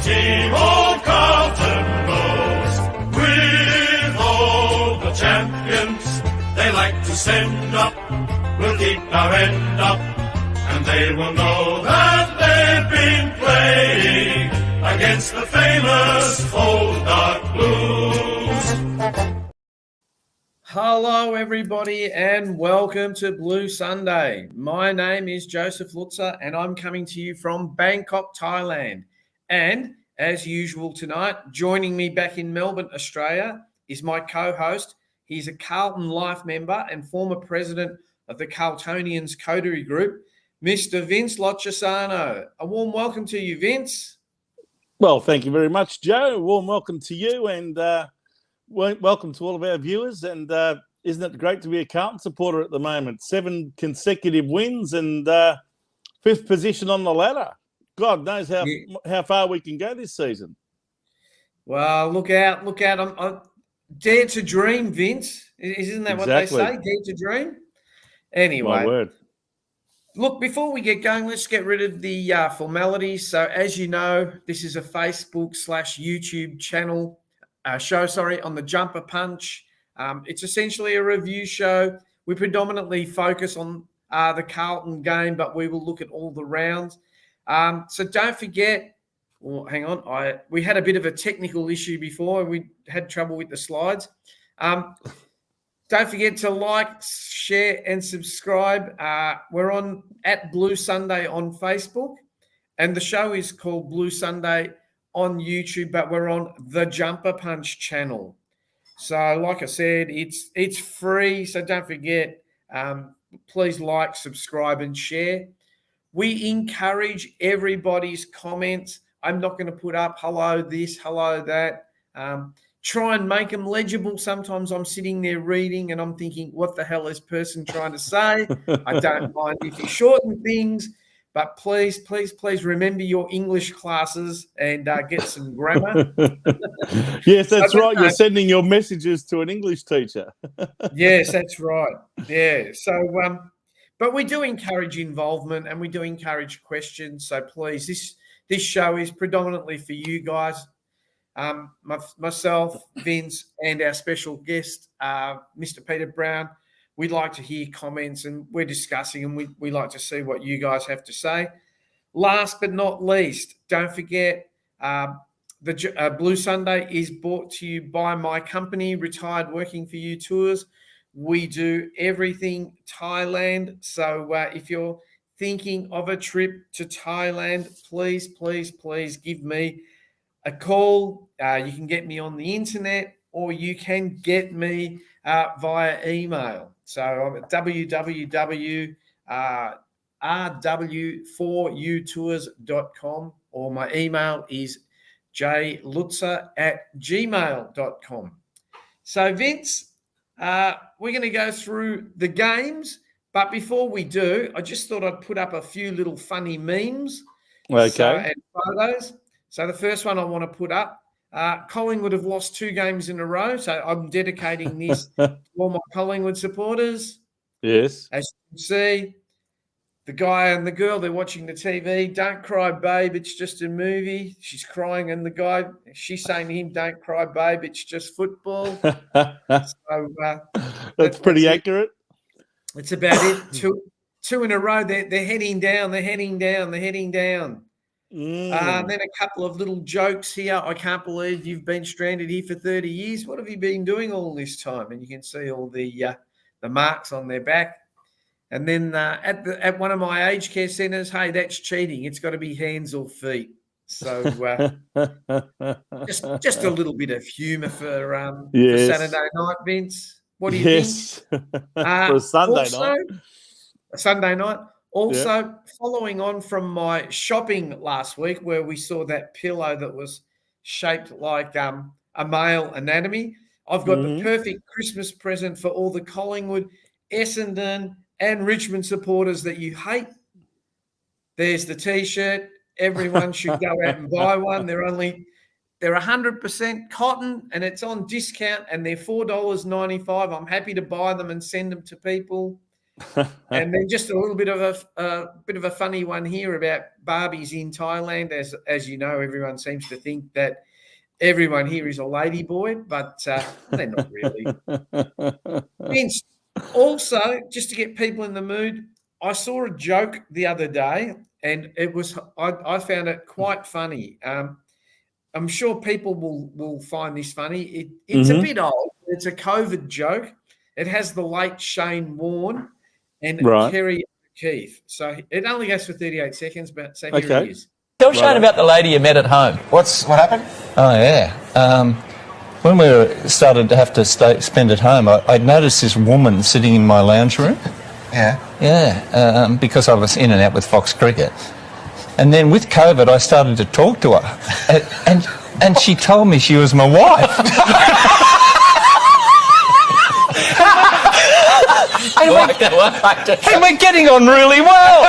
team old Carlton knows. With all the champions they like to send up, we'll keep our end up, and they will know that they've been playing against the famous old dark blues. Hello, everybody, and welcome to Blue Sunday. My name is Joseph Luzza, and I'm coming to you from Bangkok, Thailand. And as usual tonight, joining me back in Melbourne, Australia, is my co-host. He's a Carlton Life member and former president of the Carltonians Coterie Group, Mr. Vince Loccisano. A warm welcome to you, Vince. Well, thank you very much, Joe. A warm welcome to you, and welcome to all of our viewers. And isn't it great to be a Carlton supporter at the moment? 7 consecutive wins and 5th position on the ladder. God knows how far we can go this season. Well, look out. I dare to dream, Vince. Isn't that Exactly what they say? Dare to dream? Anyway. My word. Look, before we get going, let's get rid of the formalities. So as you know, this is a Facebook/YouTube channel. Show on the Jumper Punch. It's essentially a review show. We predominantly focus on the Carlton game, but we will look at all the rounds. So don't forget. Well, hang on. We had a bit of a technical issue before. We had trouble with the slides. Don't forget to like, share, and subscribe. We're on at Blue Sunday on Facebook, and the show is called Blue Sunday on YouTube, but we're on the Jumper Punch channel. So like I said, it's free, so don't forget, please like, subscribe, and share. We encourage everybody's comments. I'm not going to put up hello this, hello that. Try and make them legible. Sometimes I'm sitting there reading and I'm thinking, what the hell is person trying to say? I don't mind if you shorten things. But please remember your English classes and get some grammar. Yes, that's right. You're sending your messages to an English teacher. Yes, that's right. Yeah. So, but we do encourage involvement and we do encourage questions. So please, this show is predominantly for you guys. Myself, Vince, and our special guest, Mr. Peter Brown. We'd like to hear comments, and we're discussing, and we like to see what you guys have to say. Last but not least, don't forget, the Blue Sunday is brought to you by my company, Retired Working For You Tours. We do everything Thailand. So if you're thinking of a trip to Thailand, please give me a call. You can get me on the internet, or you can get me via email. So I'm at www.rw4utours.com, or my email is jlutza@gmail.com. So Vince, we're going to go through the games, but before we do, I just thought I'd put up a few little funny memes and photos. So the first one I want to put up, Collingwood have lost 2 games in a row, so I'm dedicating this to all my Collingwood supporters. Yes. As you can see, the guy and the girl, they're watching the TV. Don't cry, babe, it's just a movie. She's crying, and the guy, she's saying to him, don't cry, babe, it's just football. So that's pretty accurate. That's about it. Two in a row. They're heading down. Then a couple of little jokes here. I can't believe you've been stranded here for 30 years. What have you been doing all this time? And you can see all the marks on their back. And then at one of my aged care centres, hey, that's cheating. It's got to be hands or feet. So just a little bit of humour for Saturday night, Vince. What do you think? For a Sunday night. A Sunday night. Also, following on from my shopping last week, where we saw that pillow that was shaped like a male anatomy, I've got the perfect Christmas present for all the Collingwood, Essendon, and Richmond supporters that you hate. There's the T-shirt. Everyone should go out and buy one. They're 100% cotton, and it's on discount, and they're $4.95. I'm happy to buy them and send them to people. And then just a little bit of a funny one here about Barbies in Thailand. As you know, everyone seems to think that everyone here is a lady boy, but they're not really. Vince, also, just to get people in the mood, I saw a joke the other day, and I found it quite funny. I'm sure people will find this funny. It's a bit old. It's a COVID joke. It has the late Shane Warne and Kerry Keith. So it only goes for 38 seconds, but so here it is. Tell Shane about the lady you met at home. What happened? Oh, yeah. When we started to have to spend at home, I'd noticed this woman sitting in my lounge room. Yeah? Yeah, because I was in and out with Fox Cricket. And then with COVID, I started to talk to her. And she told me she was my wife. And we're getting on really well.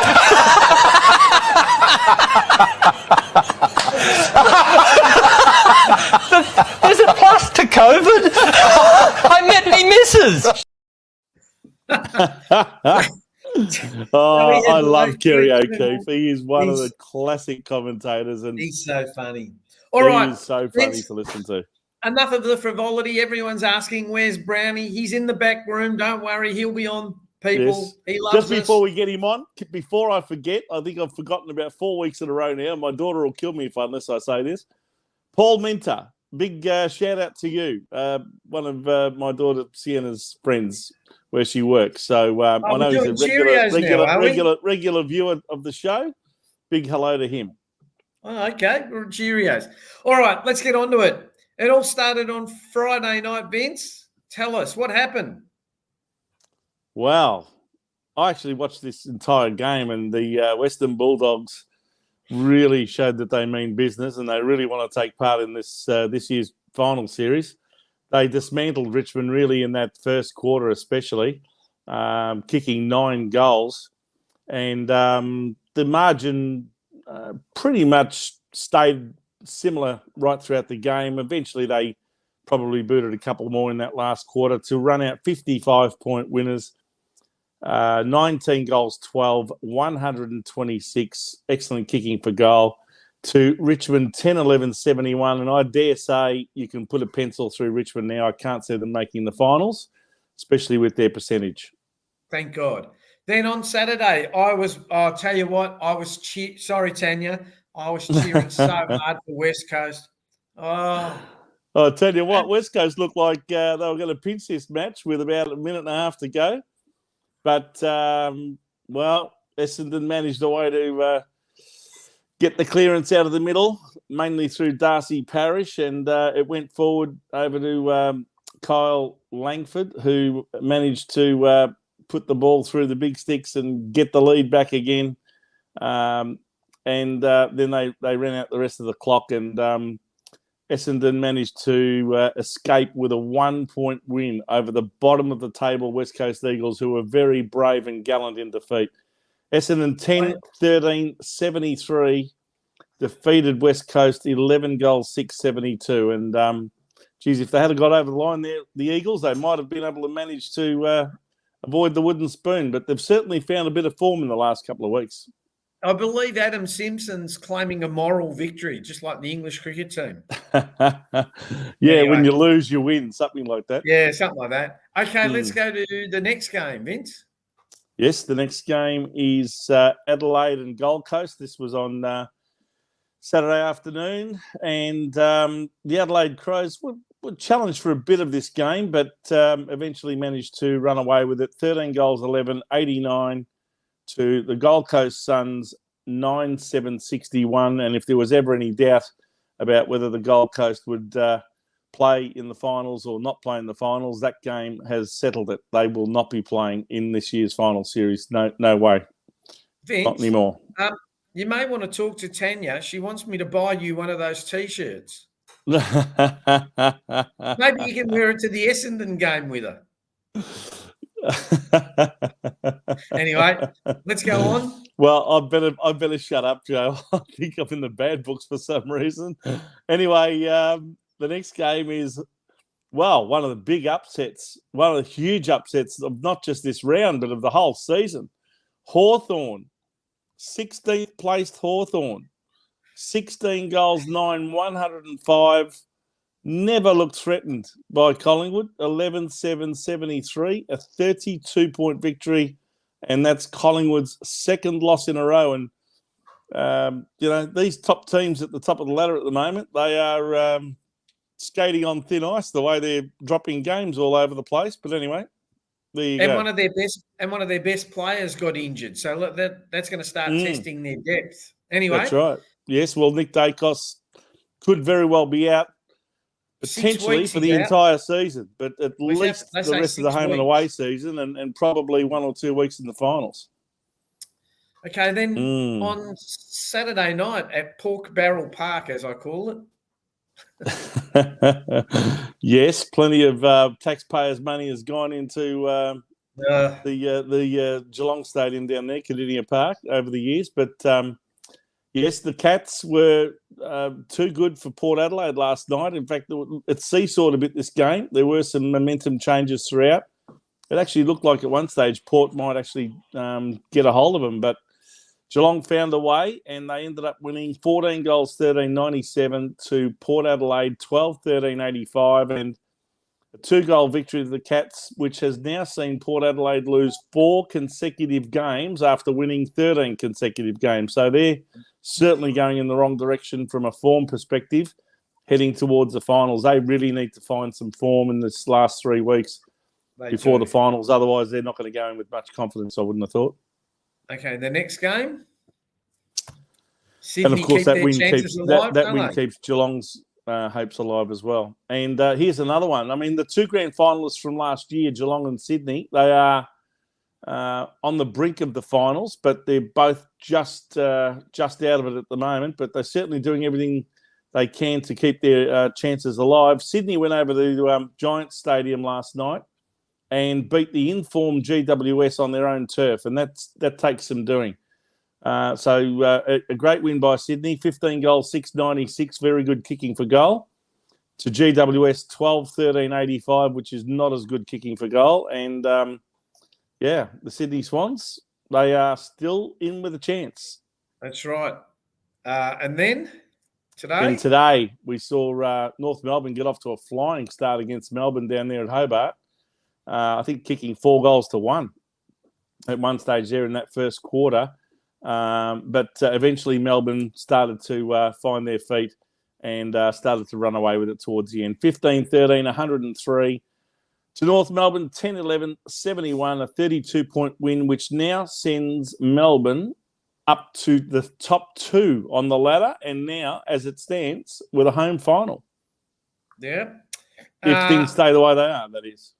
There's a plus to COVID. I met me missus. I love Kerry O'Keefe. He is one of the classic commentators, and he's so funny. All right, he's so funny to listen to. Enough of the frivolity. Everyone's asking, where's Brownie? He's in the back room. Don't worry, he'll be on, people. Yes. He loves Just before we get him on, before I forget, I think I've forgotten about 4 weeks in a row now. My daughter will kill me unless I say this. Paul Minter, big shout out to you. One of my daughter Sienna's friends where she works. So I know he's a regular viewer of the show. Big hello to him. Oh, okay. Cheerios. All right, let's get on to it. It all started on Friday night, Vince. Tell us, what happened? Well, I actually watched this entire game, and the Western Bulldogs really showed that they mean business and they really want to take part in this year's final series. They dismantled Richmond really in that first quarter especially, kicking 9 goals. And the margin pretty much stayed similar right throughout the game. Eventually, they probably booted a couple more in that last quarter to run out 55-point winners. 19 goals, 12, 126. Excellent kicking for goal to Richmond, 10-11-71. And I dare say you can put a pencil through Richmond now. I can't see them making the finals, especially with their percentage. Thank God. Then on Saturday, I'll tell you what, sorry, Tanya. I was cheering so hard for West Coast. Oh, I'll tell you what, West Coast looked like they were going to pinch this match with about a minute and a half to go. But, Essendon managed a way to get the clearance out of the middle, mainly through Darcy Parish, and it went forward over to Kyle Langford, who managed to put the ball through the big sticks and get the lead back again. And then they ran out the rest of the clock, and Essendon managed to escape with a 1-point win over the bottom of the table West Coast Eagles, who were very brave and gallant in defeat. Essendon 10-13-73 defeated West Coast 11 goals, 672. And, if they had got over the line there, the Eagles, they might have been able to manage to avoid the wooden spoon. But they've certainly found a bit of form in the last couple of weeks. I believe Adam Simpson's claiming a moral victory, just like the English cricket team. Anyway. When you lose, you win, something like that. Yeah, something like that. Okay, let's go to the next game, Vince. Yes, the next game is Adelaide and Gold Coast. This was on Saturday afternoon, and the Adelaide Crows were challenged for a bit of this game, but eventually managed to run away with it. 13 goals, 11, 89 to the Gold Coast Suns, 9-7-61. And if there was ever any doubt about whether the Gold Coast would play in the finals or not play in the finals, that game has settled it. They will not be playing in this year's final series. No way. Vince, not anymore. You may want to talk to Tanya. She wants me to buy you one of those T-shirts. Maybe you can wear it to the Essendon game with her. Anyway, let's go on. Well, I better shut up, Joe. I think I'm in the bad books for some reason. Anyway, the next game is well, one of the big upsets, one of the huge upsets of not just this round, but of the whole season. Hawthorn, 16th placed Hawthorn, 16 goals, 9, 105. Never looked threatened by Collingwood. 11-7-73, a 32-point victory, and that's Collingwood's second loss in a row. And these top teams at the top of the ladder at the moment, they are skating on thin ice the way they're dropping games all over the place. But anyway, there you go. One of their best players got injured, so look, that's going to start testing their depth. Anyway, that's right. Yes, well, Nick Dacos could very well be out potentially for the entire season, but at least the rest of the home and away season, and probably 1 or 2 weeks in the finals. Okay, then on Saturday night at Pork Barrel Park, as I call it. Yes, plenty of taxpayers' money has gone into the Geelong Stadium down there, Cardinia Park, over the years. But yes, the Cats were too good for Port Adelaide last night. In fact, it seesawed a bit this game. There were some momentum changes throughout. It actually looked like at one stage Port might actually get a hold of them, but Geelong found a way, and they ended up winning 14 goals, 13-97 to Port Adelaide, 12-13-85, and a 2-goal victory to the Cats, which has now seen Port Adelaide lose 4 consecutive games after winning 13 consecutive games. So they're certainly going in the wrong direction from a form perspective, heading towards the finals. They really need to find some form in this last 3 weeks before the finals. Otherwise, they're not going to go in with much confidence, I wouldn't have thought. Okay, the next game. Sydney, and of course, that win keeps Geelong's hopes alive as well. And here's another one. I mean, the 2 grand finalists from last year, Geelong and Sydney, they are on the brink of the finals, but they're both just out of it at the moment. But they're certainly doing everything they can to keep their chances alive. Sydney went over to Giants Stadium last night and beat the informed GWS on their own turf, and that takes some doing. So a great win by Sydney, 15 goals, 696, very good kicking for goal, to GWS 12-13-85, which is not as good kicking for goal. And, the Sydney Swans, they are still in with a chance. That's right. And then today? Today we saw North Melbourne get off to a flying start against Melbourne down there at Hobart. I think kicking 4 goals to 1 at one stage there in that first quarter. But eventually Melbourne started to find their feet and started to run away with it towards the end. 15-13, 103 to North Melbourne, 10-11, 71, a 32-point win, which now sends Melbourne up to the top 2 on the ladder, and now, as it stands, with a home final. Yeah. If things stay the way they are, that is.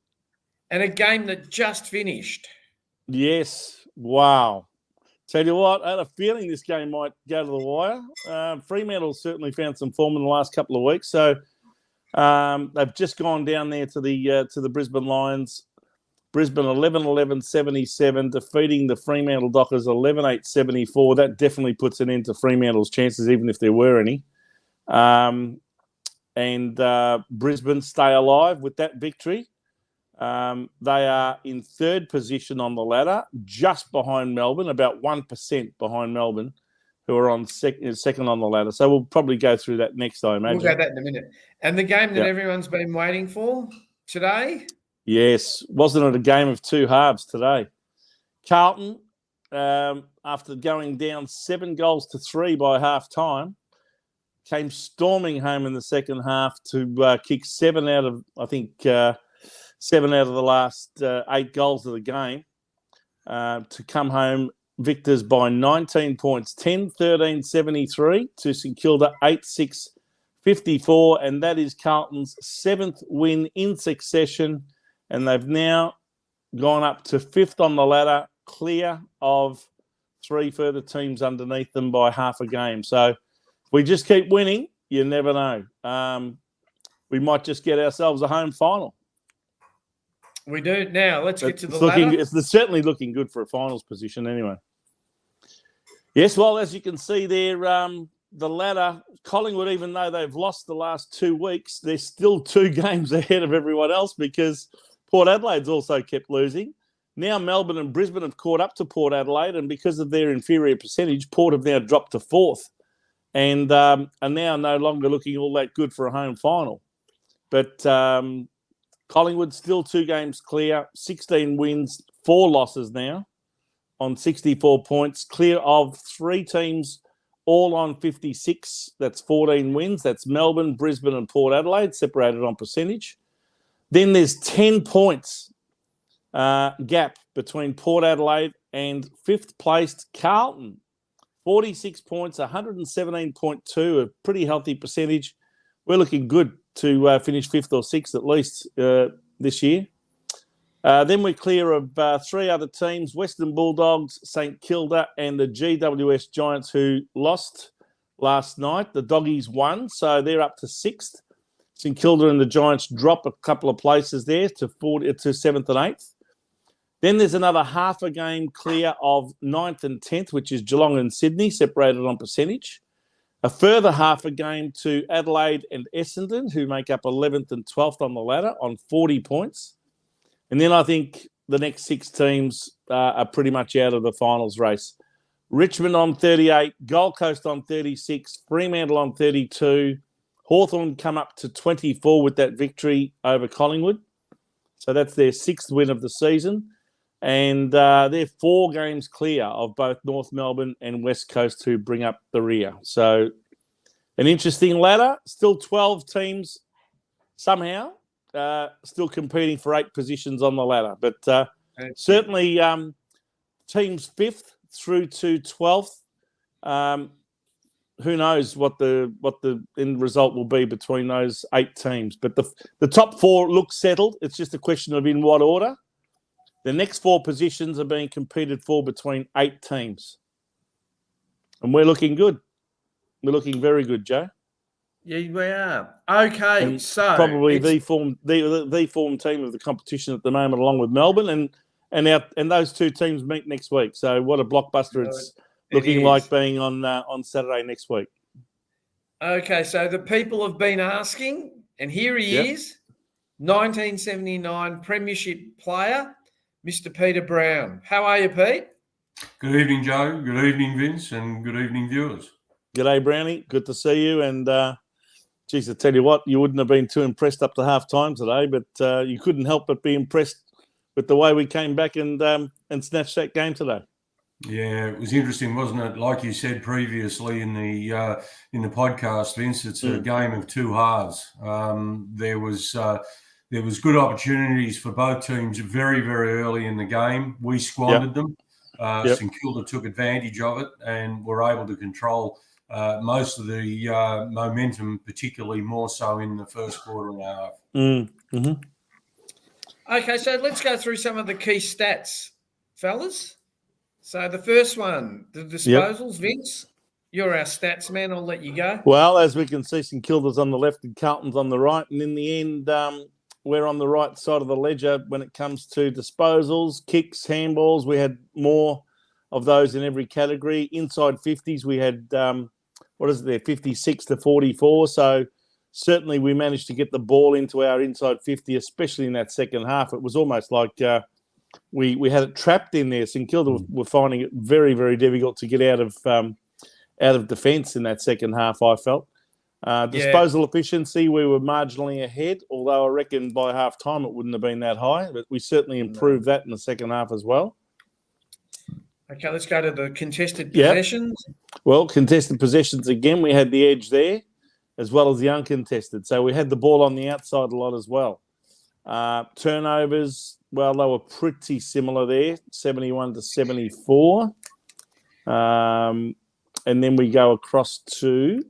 And a game that just finished. Yes. Wow. Tell you what, I had a feeling this game might go to the wire. Fremantle certainly found some form in the last couple of weeks. So they've just gone down there to the Brisbane Lions. Brisbane 11-11-77, defeating the Fremantle Dockers 11-8-74. That definitely puts an end to Fremantle's chances, even if there were any. And Brisbane stay alive with that victory. They are in 3rd position on the ladder, just behind Melbourne, about 1% behind Melbourne, who are on second on the ladder. So we'll probably go through that next, I imagine. We'll go that in a minute. And the game that everyone's been waiting for today? Yes. Wasn't it a game of 2 halves today? Carlton, after going down 7-3 by half-time, came storming home in the second half to kick 7 out of, I think, 7 out of the last 8 goals of the game to come home victors by 19 points, 10-13-73 to St Kilda, 8-6-54, and that is Carlton's 7th win in succession, and they've now gone up to 5th on the ladder, clear of 3 further teams underneath them by half a game. So if we just keep winning, you never know. We might just get ourselves a home final. We do. Now, let's get to the ladder. It's certainly looking good for a finals position anyway. Yes, well, as you can see there, the ladder, Collingwood, even though they've lost the last 2 weeks, they're still 2 games ahead of everyone else because Port Adelaide's also kept losing. Now Melbourne and Brisbane have caught up to Port Adelaide, and because of their inferior percentage, Port have now dropped to 4th and are now no longer looking all that good for a home final. But Collingwood still 2 games clear, 16 wins, 4 losses now on 64 points, clear of 3 teams all on 56. That's 14 wins. That's Melbourne, Brisbane and Port Adelaide, separated on percentage. Then there's 10 points gap between Port Adelaide and 5th placed Carlton. 46 points, 117.2, a pretty healthy percentage. We're looking good to finish 5th or 6th at least this year. Then we're clear of 3 other teams, Western Bulldogs, St Kilda and the GWS Giants, who lost last night. The Doggies won, so they're up to 6th. St Kilda and the Giants drop a couple of places there to 7th and 8th. Then there's another half a game clear of 9th and 10th, which is Geelong and Sydney, separated on percentage. A further half a game to Adelaide and Essendon, who make up 11th and 12th on the ladder on 40 points. And then I think the next 6 teams are pretty much out of the finals race. Richmond on 38, Gold Coast on 36, Fremantle on 32, Hawthorn come up to 24 with that victory over Collingwood. So that's their 6th win of the season. And they're 4 games clear of both North Melbourne and West Coast, who bring up the rear. So an interesting ladder. Still 12 teams somehow still competing for 8 positions on the ladder. But certainly teams 5th through to 12th. Who knows what the end result will be between those 8 teams. But the top 4 look settled. It's just a question of in what order. The next 4 positions are being competed for between 8 teams. And we're looking good. We're looking very good, Joe. Yeah, we are. Okay, and so probably the form team of the competition at the moment, along with Melbourne, and those 2 teams meet next week. So what a blockbuster it's looking like being on Saturday next week. Okay, so the people have been asking, and here he is, 1979 Premiership player, Mr. Peter Brown. How are you, Pete? Good evening, Joe. Good evening, Vince, and good evening, viewers. G'day, Brownie. Good to see you. And, geez, I tell you what, you wouldn't have been too impressed up to half time today, but you couldn't help but be impressed with the way we came back and snatched that game today. Yeah, it was interesting, wasn't it? Like you said previously in the podcast, Vince, it's a game of 2 halves. There was good opportunities for both teams very, very early in the game. We squandered them. St Kilda took advantage of it and were able to control most of the momentum, particularly more so in the first quarter and a half. Mm-hmm. Okay, so let's go through some of the key stats, fellas. So the first one, the disposals, Vince. You're our stats man. I'll let you go. Well, as we can see, St Kilda's on the left and Carlton's on the right. And in the end, we're on the right side of the ledger when it comes to disposals, kicks, handballs. We had more of those in every category. Inside 50s, we had, 56 to 44. So certainly we managed to get the ball into our inside 50, especially in that second half. It was almost like we had it trapped in there. St Kilda were finding it very, very difficult to get out of defence in that second half, I felt. Disposal efficiency, we were marginally ahead, although I reckon by half time it wouldn't have been that high, but we certainly improved that in the second half as well. Okay, let's go to the contested possessions. Well, contested possessions again, we had the edge there as well as the uncontested. So we had the ball on the outside a lot as well. Turnovers, well, they were pretty similar there, 71 to 74. And then we go across to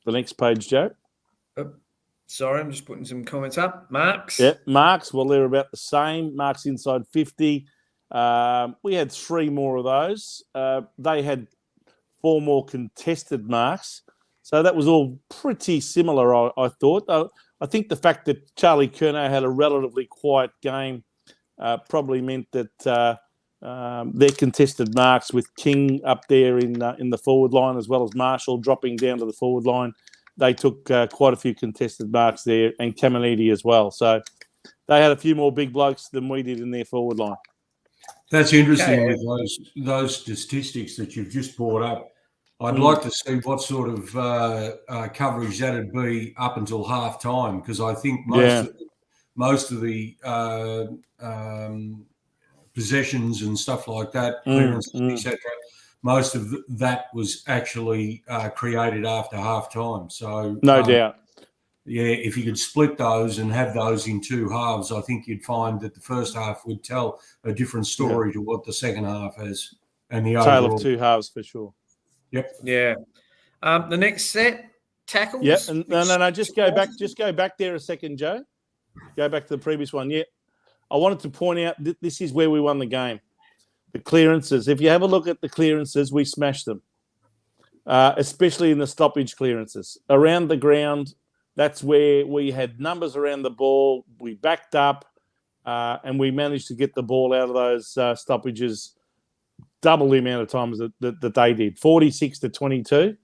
the next page, Joe. Sorry, I'm just putting some comments up. Marks. Yeah, marks. Well, they're about the same. Marks inside 50. We had 3 more of those. They had 4 more contested marks. So that was all pretty similar, I thought. I think the fact that Charlie Curnow had a relatively quiet game probably meant that their contested marks with King up there in the forward line, as well as Marshall dropping down to the forward line. They took quite a few contested marks there, and Caminiti as well. So they had a few more big blokes than we did in their forward line. That's interesting with those statistics that you've just brought up. I'd like to see what sort of coverage that'd be up until half time, because I think most of the possessions and stuff like that, clearances, etc. Most of that was actually created after half time. So no doubt. Yeah, if you could split those and have those in two halves, I think you'd find that the first half would tell a different story to what the second half has. And the tale overall. Of two halves for sure. Yep. Yeah. The next set, tackles. Yeah. And no. Just go back there a second, Joe. Go back to the previous one. Yeah. I wanted to point out that this is where we won the game. The clearances. If you have a look at the clearances, we smashed them, especially in the stoppage clearances. Around the ground, that's where we had numbers around the ball. We backed up, and we managed to get the ball out of those stoppages double the amount of times that they did, 46 to 22.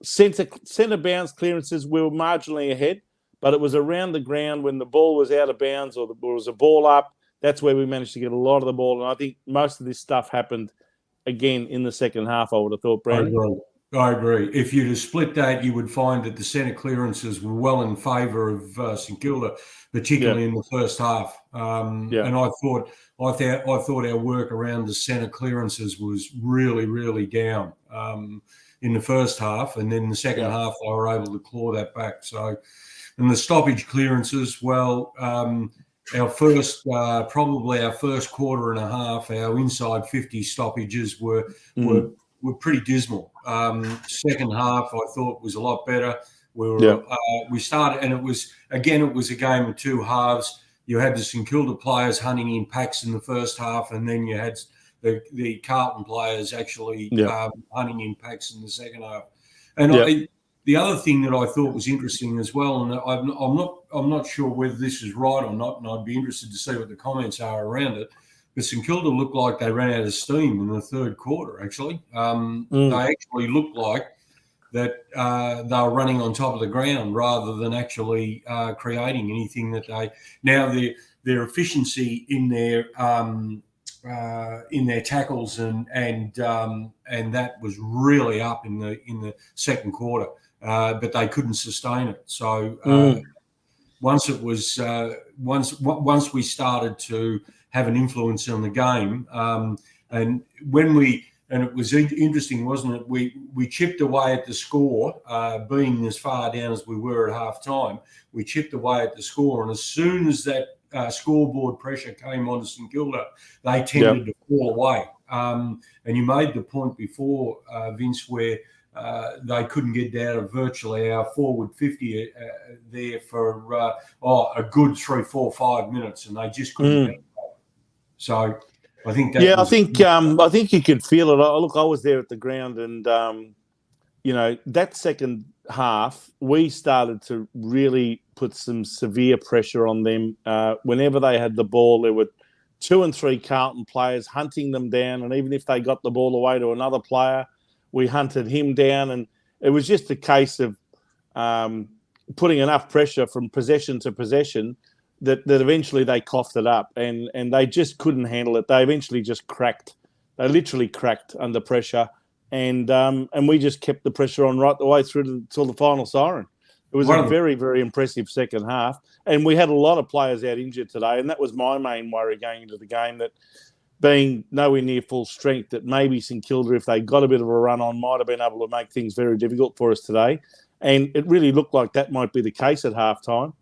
Centre bounce clearances, we were marginally ahead, but it was around the ground when the ball was out of bounds or there was a ball up. That's where we managed to get a lot of the ball. And I think most of this stuff happened, again, in the second half, I would have thought, Brandon. I agree. If you'd have split that, you would find that the centre clearances were well in favour of St Kilda, particularly in the first half. And I thought our work around the centre clearances was really, really down in the first half, and then in the second half they were able to claw that back. So, and the stoppage clearances, well, our first probably our first quarter and a half, our inside 50 stoppages were pretty dismal. Second half, I thought, was a lot better. We started, and it was a game of two halves. You had the St Kilda players hunting in packs in the first half, and then you had the Carlton players actually hunting in packs in the second half. And the other thing that I thought was interesting as well, and I'm not sure whether this is right or not, and I'd be interested to see what the comments are around it. But St Kilda looked like they ran out of steam in the third quarter, actually. They actually looked like that they were running on top of the ground rather than actually creating anything that they... Now, their efficiency in their tackles and that was really up in the second quarter, but they couldn't sustain it. So once we started to have an influence on the game, and it was interesting, wasn't it? We chipped away at the score, being as far down as we were at half time. We chipped away at the score, and as soon as that scoreboard pressure came on to St Kilda, they tended to fall away. And you made the point before, Vince, where they couldn't get down to virtually our forward 50 there for a good 3, 4, 5 minutes, and they just couldn't get it. So I think that I think you could feel it. Look, I was there at the ground, and that second half, we started to really put some severe pressure on them. Whenever they had the ball, there were 2 and 3 Carlton players hunting them down, and even if they got the ball away to another player, we hunted him down, and it was just a case of putting enough pressure from possession to possession that eventually they coughed it up, and they just couldn't handle it. They eventually just cracked. They literally cracked under pressure, and we just kept the pressure on right the way through till the final siren. It was a very, very impressive second half, and we had a lot of players out injured today, and that was my main worry going into the game, that being nowhere near full strength, that maybe St Kilda, if they got a bit of a run on, might have been able to make things very difficult for us today. And it really looked like that might be the case at halftime.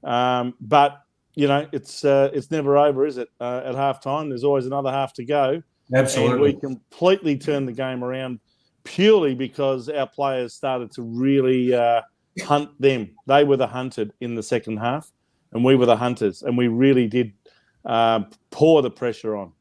But it's never over, is it? At halftime, there's always another half to go. Absolutely. And we completely turned the game around purely because our players started to really hunt them. They were the hunted in the second half, and we were the hunters, and we really did pour the pressure on.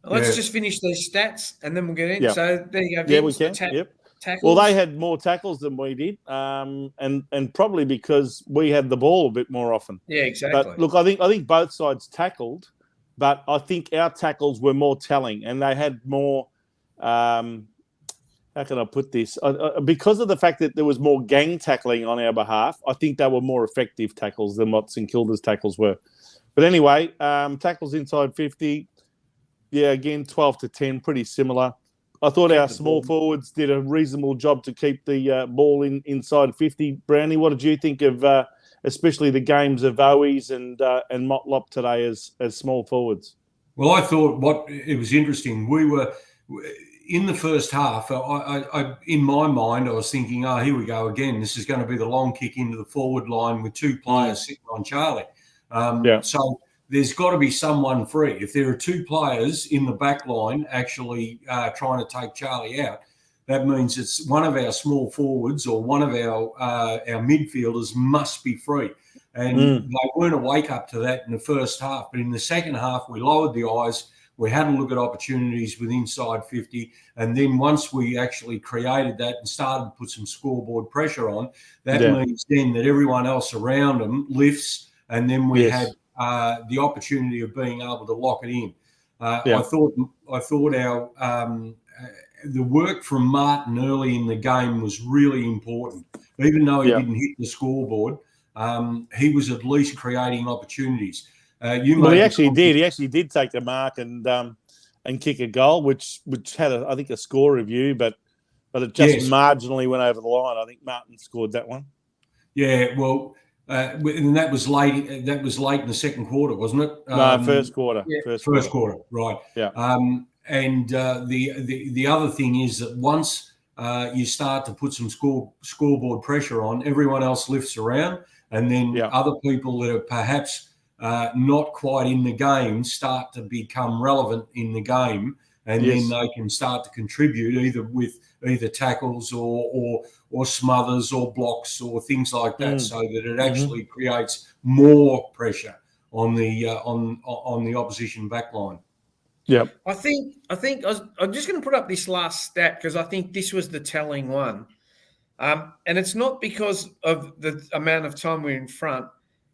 Let's just finish these stats, and then we'll get in. So there you go. Yeah, we can. Tackles. Well, they had more tackles than we did, and probably because we had the ball a bit more often. Yeah, exactly. But look, I think both sides tackled, but I think our tackles were more telling, and they had more. How can I put this? Because of the fact that there was more gang tackling on our behalf, I think they were more effective tackles than what St Kilda's tackles were. But anyway, tackles inside 50, yeah, again, 12-10, pretty similar. I thought our small forwards did a reasonable job to keep the ball inside 50. Brownie, what did you think of especially the games of Owies and Motlop today as small forwards? Well, I thought it was interesting. We were in the first half. I in my mind, I was thinking, oh, here we go again. This is going to be the long kick into the forward line with two players sitting on Charlie. So there's got to be someone free. If there are two players in the back line actually trying to take Charlie out, that means it's one of our small forwards or one of our midfielders must be free. And they weren't awake up to that in the first half. But in the second half, we lowered the eyes. We had a look at opportunities with inside 50. And then once we actually created that and started to put some scoreboard pressure on, that means then that everyone else around them lifts. And then we had the opportunity of being able to lock it in. I thought our the work from Martin early in the game was really important. Even though he didn't hit the scoreboard, he was at least creating opportunities. He actually did. He actually did take the mark and kick a goal, which had I think a score review, but it just marginally went over the line. I think Martin scored that one. Yeah, well, and that was late. That was late in the second quarter, wasn't it? No, first quarter. Yeah, first quarter, right? Yeah. And the other thing is that once you start to put some scoreboard pressure on, everyone else lifts around, and then other people that are perhaps not quite in the game start to become relevant in the game, and then they can start to contribute either with tackles or smothers or blocks or things like that, so that it actually creates more pressure on the opposition backline. Yep. I think I'm just going to put up this last stat because I think this was the telling one, and it's not because of the amount of time we're in front.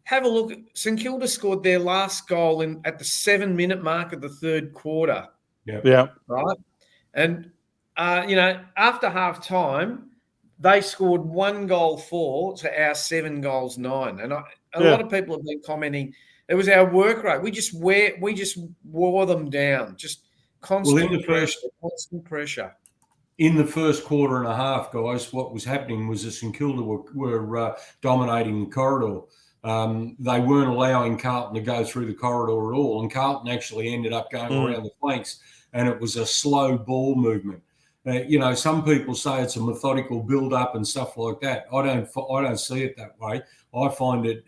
Have a look. St Kilda scored their last goal at the 7-minute mark of the third quarter. Yeah. Right. And, after half time, they scored 1 goal 4 to our 7 goals 9. And a lot of people have been commenting it was our work rate. We just wore them down. Just constant pressure. In the first quarter and a half, guys, what was happening was that St Kilda were dominating the corridor. They weren't allowing Carlton to go through the corridor at all, and Carlton actually ended up going around the flanks, and it was a slow ball movement. Some people say it's a methodical build-up and stuff like that. I don't see it that way. I find it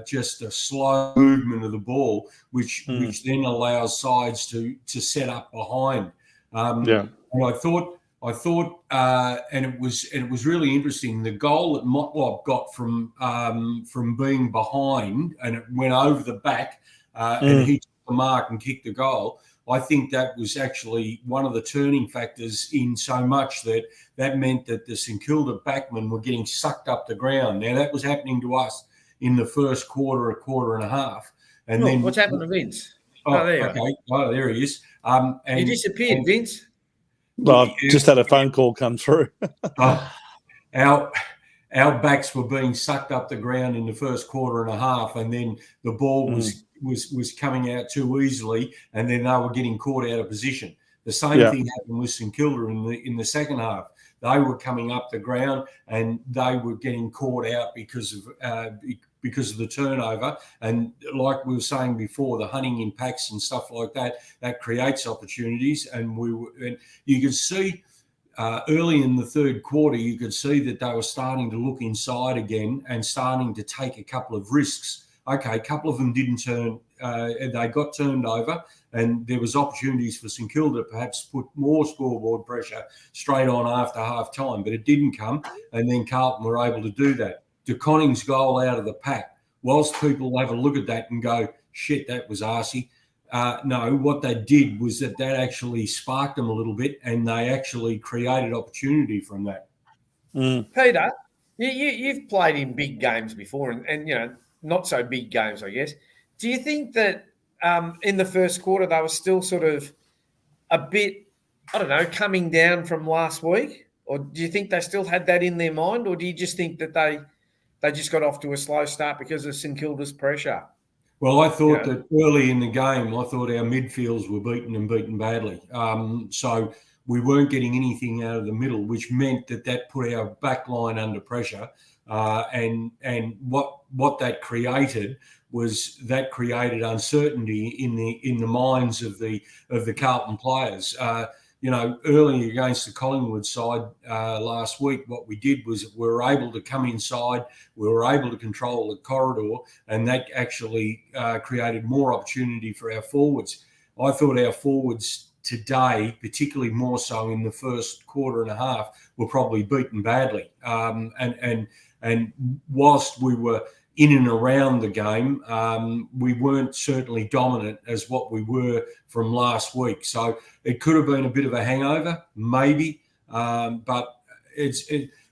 just a slow movement of the ball, which then allows sides to set up behind. And I thought, and it was really interesting. The goal that Motlop got from being behind, and it went over the back, and he took the mark and kicked the goal. I think that was actually one of the turning factors in so much that meant that the St Kilda backmen were getting sucked up the ground. Now that was happening to us in the first quarter, a quarter and a half, and then what's happened to Vince? There he is. And he disappeared, Vince. Well, just had a phone call come through. Our backs were being sucked up the ground in the first quarter and a half, and then the ball was coming out too easily, and then they were getting caught out of position. The same thing happened with St Kilda in the second half. They were coming up the ground, and they were getting caught out because of the turnover. And like we were saying before, the hunting in packs and stuff like that creates opportunities. And you could see early in the third quarter, you could see that they were starting to look inside again and starting to take a couple of risks. Okay, a couple of them didn't turn. They got turned over, and there was opportunities for St Kilda to perhaps put more scoreboard pressure straight on after half time, but it didn't come. And then Carlton were able to do that. De Conning's goal out of the pack, whilst people have a look at that and go, shit, that was arsey. No, what they did was that actually sparked them a little bit, and they actually created opportunity from that. Peter, you've played in big games before, and not so big games, I guess. Do you think that in the first quarter they were still sort of a bit, I don't know, coming down from last week? Or do you think they still had that in their mind? Or do you just think that they just got off to a slow start because of St Kilda's pressure? Well, I thought that early in the game, I thought our midfields were beaten badly. So we weren't getting anything out of the middle, which meant that put our back line under pressure. And what that created uncertainty in the minds of the Carlton players. Early against the Collingwood side last week, what we did was we were able to come inside, we were able to control the corridor, and that actually created more opportunity for our forwards. I thought our forwards today, particularly more so in the first quarter and a half, were probably beaten badly. And whilst we were in and around the game, we weren't certainly dominant as what we were from last week. So it could have been a bit of a hangover, maybe. But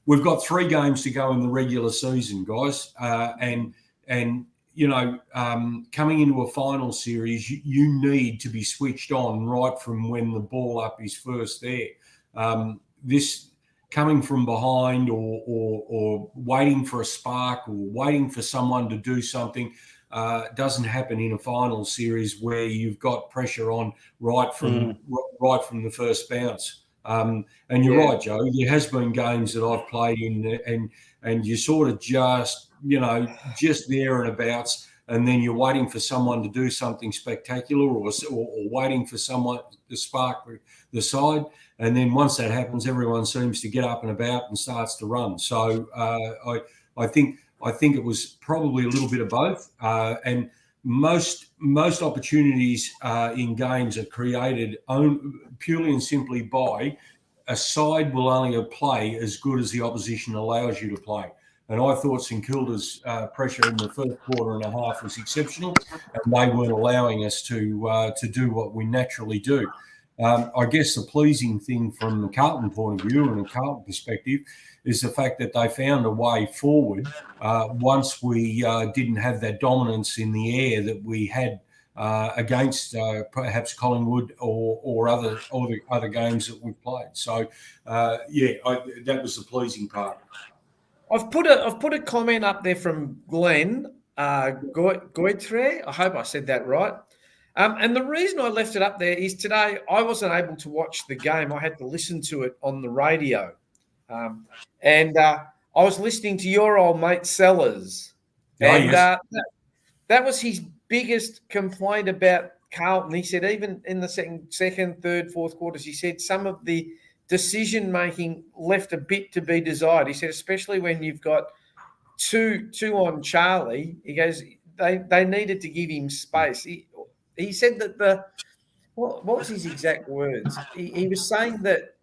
we've got 3 games to go in the regular season, guys. And coming into a final series, you need to be switched on right from when the ball up is first there. This coming from behind or waiting for a spark or waiting for someone to do something doesn't happen in a final series where you've got pressure on right from the first bounce. And you're right, Joe. There has been games that I've played in, and you're sort of just there and abouts, and then you're waiting for someone to do something spectacular or waiting for someone to spark the side. And then once that happens, everyone seems to get up and about and starts to run. So I think it was probably a little bit of both. And most opportunities in games are created purely and simply by a side will only play as good as the opposition allows you to play. And I thought St Kilda's pressure in the first quarter and a half was exceptional, and they weren't allowing us to do what we naturally do. I guess the pleasing thing from the Carlton point of view and a Carlton perspective is the fact that they found a way forward once we didn't have that dominance in the air that we had against perhaps Collingwood or the other games that we've played. So that was the pleasing part. I've put a comment up there from Glenn Goitre. I hope I said that right. And the reason I left it up there is today I wasn't able to watch the game. I had to listen to it on the radio. And I was listening to your old mate Sellers. And that was his biggest complaint about Carlton. He said even in the second, third, fourth quarters, he said some of the decision-making left a bit to be desired. He said especially when you've got two on Charlie, he goes, they needed to give him space. He said that what was his exact words? He was saying that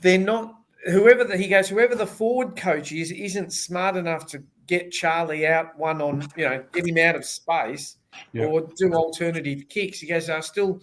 they're not whoever the forward coach isn't smart enough to get Charlie out get him out of space or do alternative kicks. He goes, they're still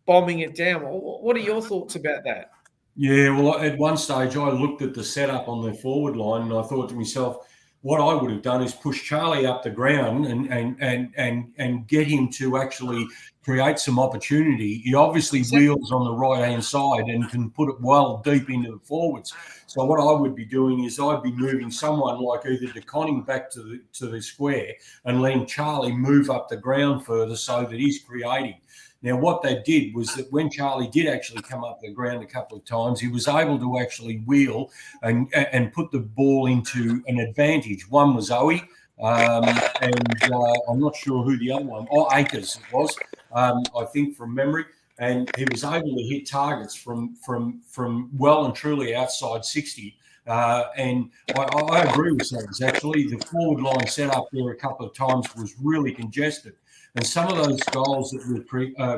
bombing it down. What are your thoughts about that? Yeah, well, at one stage I looked at the setup on the forward line and I thought to myself, what I would have done is push Charlie up the ground and get him to actually create some opportunity. He obviously wheels on the right-hand side and can put it well deep into the forwards. So what I would be doing is I'd be moving someone like either DeConning back to the square and letting Charlie move up the ground further so that he's creating. Now, what they did was that when Charlie did actually come up the ground a couple of times, he was able to actually wheel and put the ball into an advantage. One was Owie, and I'm not sure who the other one, Akers it was, I think from memory. And he was able to hit targets from well and truly outside 60. And I agree with Sam. Actually, the forward line set up there a couple of times was really congested. And some of those goals that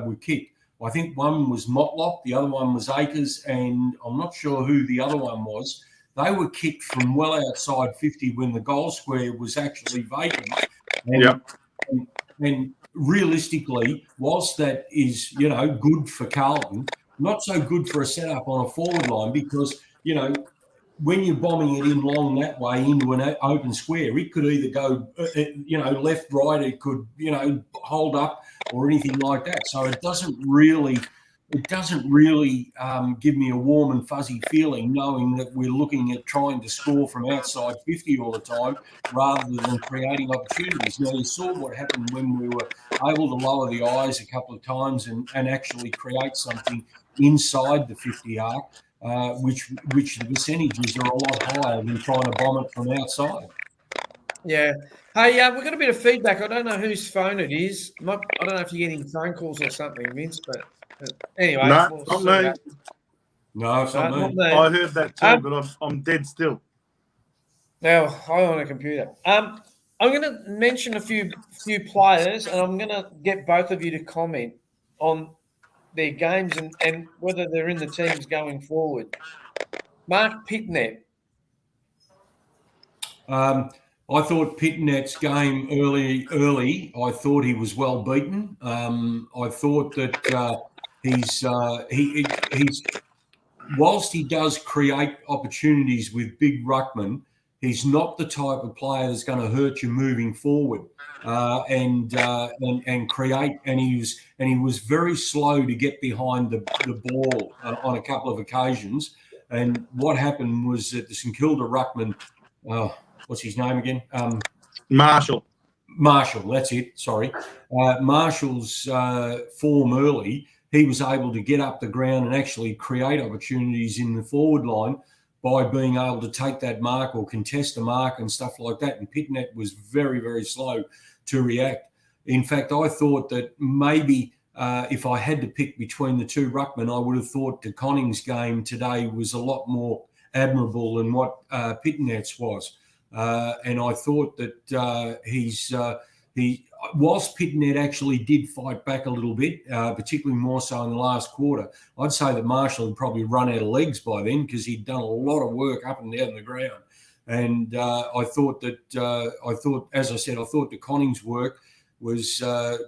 were kicked, I think one was Motlock, the other one was Akers, and I'm not sure who the other one was. They were kicked from well outside 50 when the goal square was actually vacant. And realistically, whilst that is, good for Carlton, not so good for a setup on a forward line because, when you're bombing it in long that way into an open square, it could either go, left, right. It could, hold up or anything like that. So it doesn't really give me a warm and fuzzy feeling knowing that we're looking at trying to score from outside 50 all the time rather than creating opportunities. Now, you saw what happened when we were able to lower the eyes a couple of times and actually create something inside the 50 arc, which the percentages are a lot higher than trying to bomb it from outside. Yeah. Hey, we've got a bit of feedback. I don't know whose phone it is. I don't know if you're getting phone calls or something, Vince, but anyway. No, we'll not me. No, it's not me. I heard that too, but I'm dead still. Now, I'm on a computer. I'm going to mention a few players, and I'm going to get both of you to comment on their games and whether they're in the teams going forward. Mark Pitnet. I thought Pitnet's game early. I thought he was well beaten. I thought that he's whilst he does create opportunities with big ruckman, he's not the type of player that's going to hurt you moving forward and create. And he was very slow to get behind the ball on a couple of occasions. And what happened was that the St Kilda ruckman. What's his name again? Marshall, that's it. Sorry. Marshall's form early, he was able to get up the ground and actually create opportunities in the forward line by being able to take that mark or contest the mark and stuff like that. And Pitnet was very, very slow to react. In fact, I thought that maybe if I had to pick between the two ruckmen, I would have thought De Koning's game today was a lot more admirable than what Pitnet's was. And I thought that whilst Pitnet actually did fight back a little bit, particularly more so in the last quarter, I'd say that Marshall had probably run out of legs by then because he'd done a lot of work up and down the ground. And I thought, as I said, I thought De Koning's work was a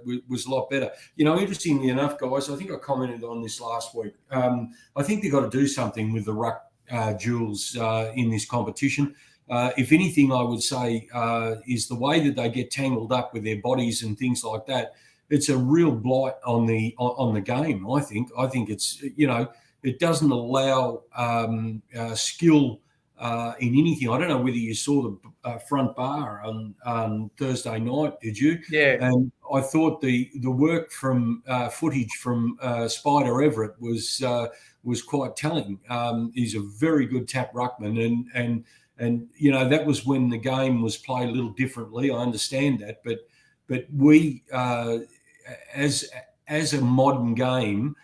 lot better. Interestingly enough, guys, I think I commented on this last week. I think they've got to do something with the ruck duels in this competition. If anything, I would say is the way that they get tangled up with their bodies and things like that. It's a real blight on the game. I think it's it doesn't allow skill in anything. I don't know whether you saw the front bar on Thursday night. Did you? Yeah. And I thought the work from footage from Spider Everett was quite telling. He's a very good tap ruckman and that was when the game was played a little differently. I understand that, but we as a modern game,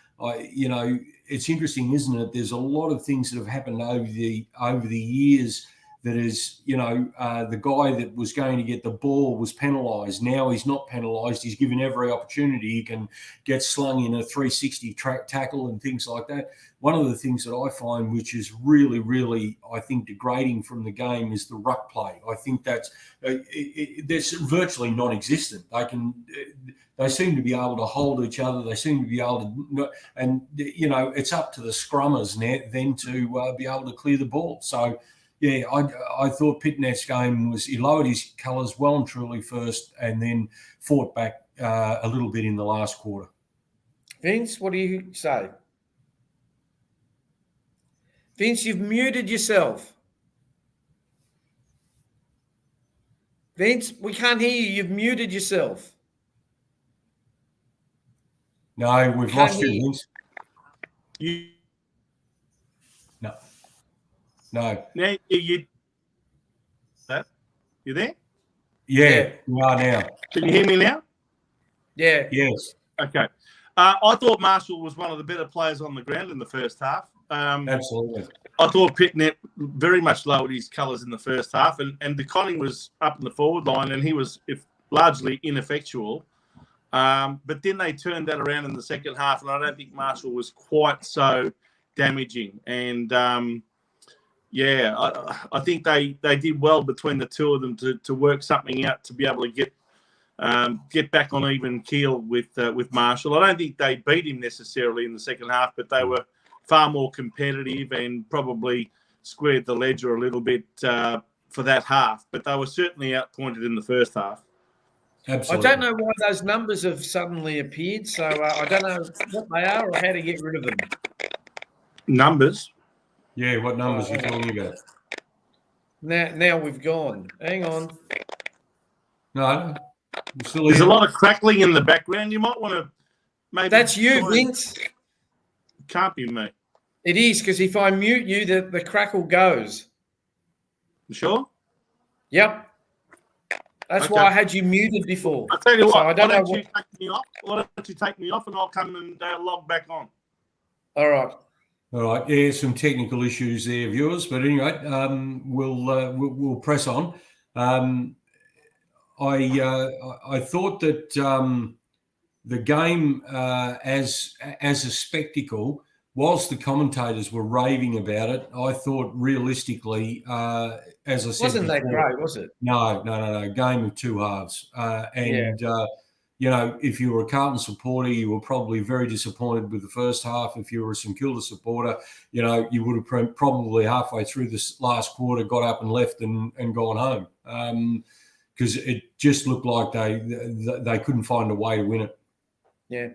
it's interesting, isn't it? There's a lot of things that have happened over the years. That is, the guy that was going to get the ball was penalised. Now he's not penalised. He's given every opportunity. He can get slung in a 360 tackle and things like that. One of the things that I find which is really, really, I think, degrading from the game is the ruck play. I think that's virtually non-existent. They seem to be able to hold each other. They seem to be able to, and it's up to the scrummers then to be able to clear the ball. So. Yeah, I thought Pitnet's game was he lowered his colours well and truly first and then fought back a little bit in the last quarter. Vince, what do you say? Vince, you've muted yourself. Vince, we can't hear you. You've muted yourself. No, we've lost you, Vince. No. Now you there? Yeah, you are now. Can you hear me now? Yeah. Yes. Okay. I thought Marshall was one of the better players on the ground in the first half. Absolutely. I thought Pitnet very much lowered his colours in the first half, and De Koning was up in the forward line, and he was largely ineffectual. But then they turned that around in the second half, and I don't think Marshall was quite so damaging. And I think they did well between the two of them to work something out to be able to get back on even keel with Marshall. I don't think they beat him necessarily in the second half, but they were far more competitive and probably squared the ledger a little bit for that half, but they were certainly outpointed in the first half. Absolutely. I don't know why those numbers have suddenly appeared, so I don't know what they are or how to get rid of them. Numbers? Yeah, what numbers are you talking about? Now we've gone. Hang on. No, there's a lot of crackling in the background. You might want to maybe. That's you, Vince. Can't be me. It is, because if I mute you, the crackle goes. You sure? Yep. That's why I had you muted before. I'll tell you what, so I don't know you take me off? Why don't you take me off and I'll come and log back on? All right. All right. Yeah, some technical issues there, viewers. But anyway, we'll press on. I thought that the game as a spectacle, whilst the commentators were raving about it, I thought realistically, as I said, wasn't that before, great, was it? No. Game of two halves, you know, if you were a Carlton supporter, you were probably very disappointed with the first half. If you were a St Kilda supporter, you know, you would have probably halfway through this last quarter got up and left and gone home because it just looked like they couldn't find a way to win it. Yeah.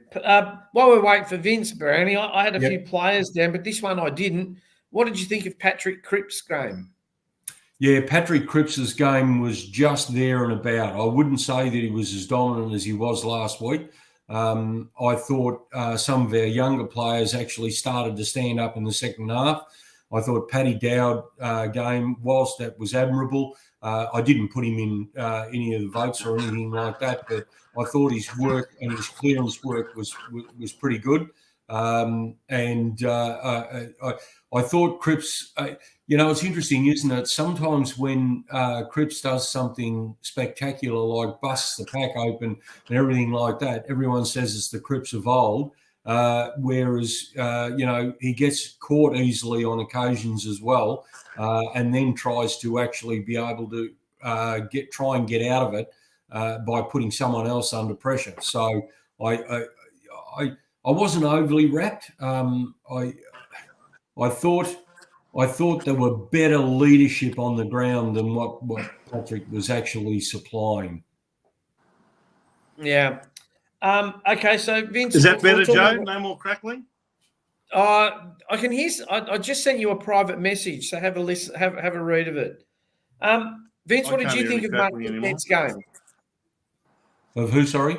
While we're waiting for Vince, Brownie, I had a few players down, but this one I didn't. What did you think of Patrick Cripps' game? Yeah, Patrick Cripps' game was just there and about. I wouldn't say that he was as dominant as he was last week. I thought some of our younger players actually started to stand up in the second half. I thought Paddy Dowd game, whilst that was admirable, I didn't put him in any of the votes or anything like that, but I thought his work and his clearance work was pretty good. I thought Cripps, you know, it's interesting, isn't it? Sometimes when Cripps does something spectacular, like busts the pack open and everything like that, everyone says it's the Cripps of old. Whereas, you know, he gets caught easily on occasions as well, and then tries to actually be able to try and get out of it by putting someone else under pressure. So I wasn't overly wrapped. I thought there were better leadership on the ground than what Patrick was actually supplying. Yeah. Okay, so Vince, is that better, Joe? No more crackling. I can hear. I just sent you a private message, so have a listen. Have a read of it. Vince, what did you think of Mark Pitnet's game? Of who? Sorry.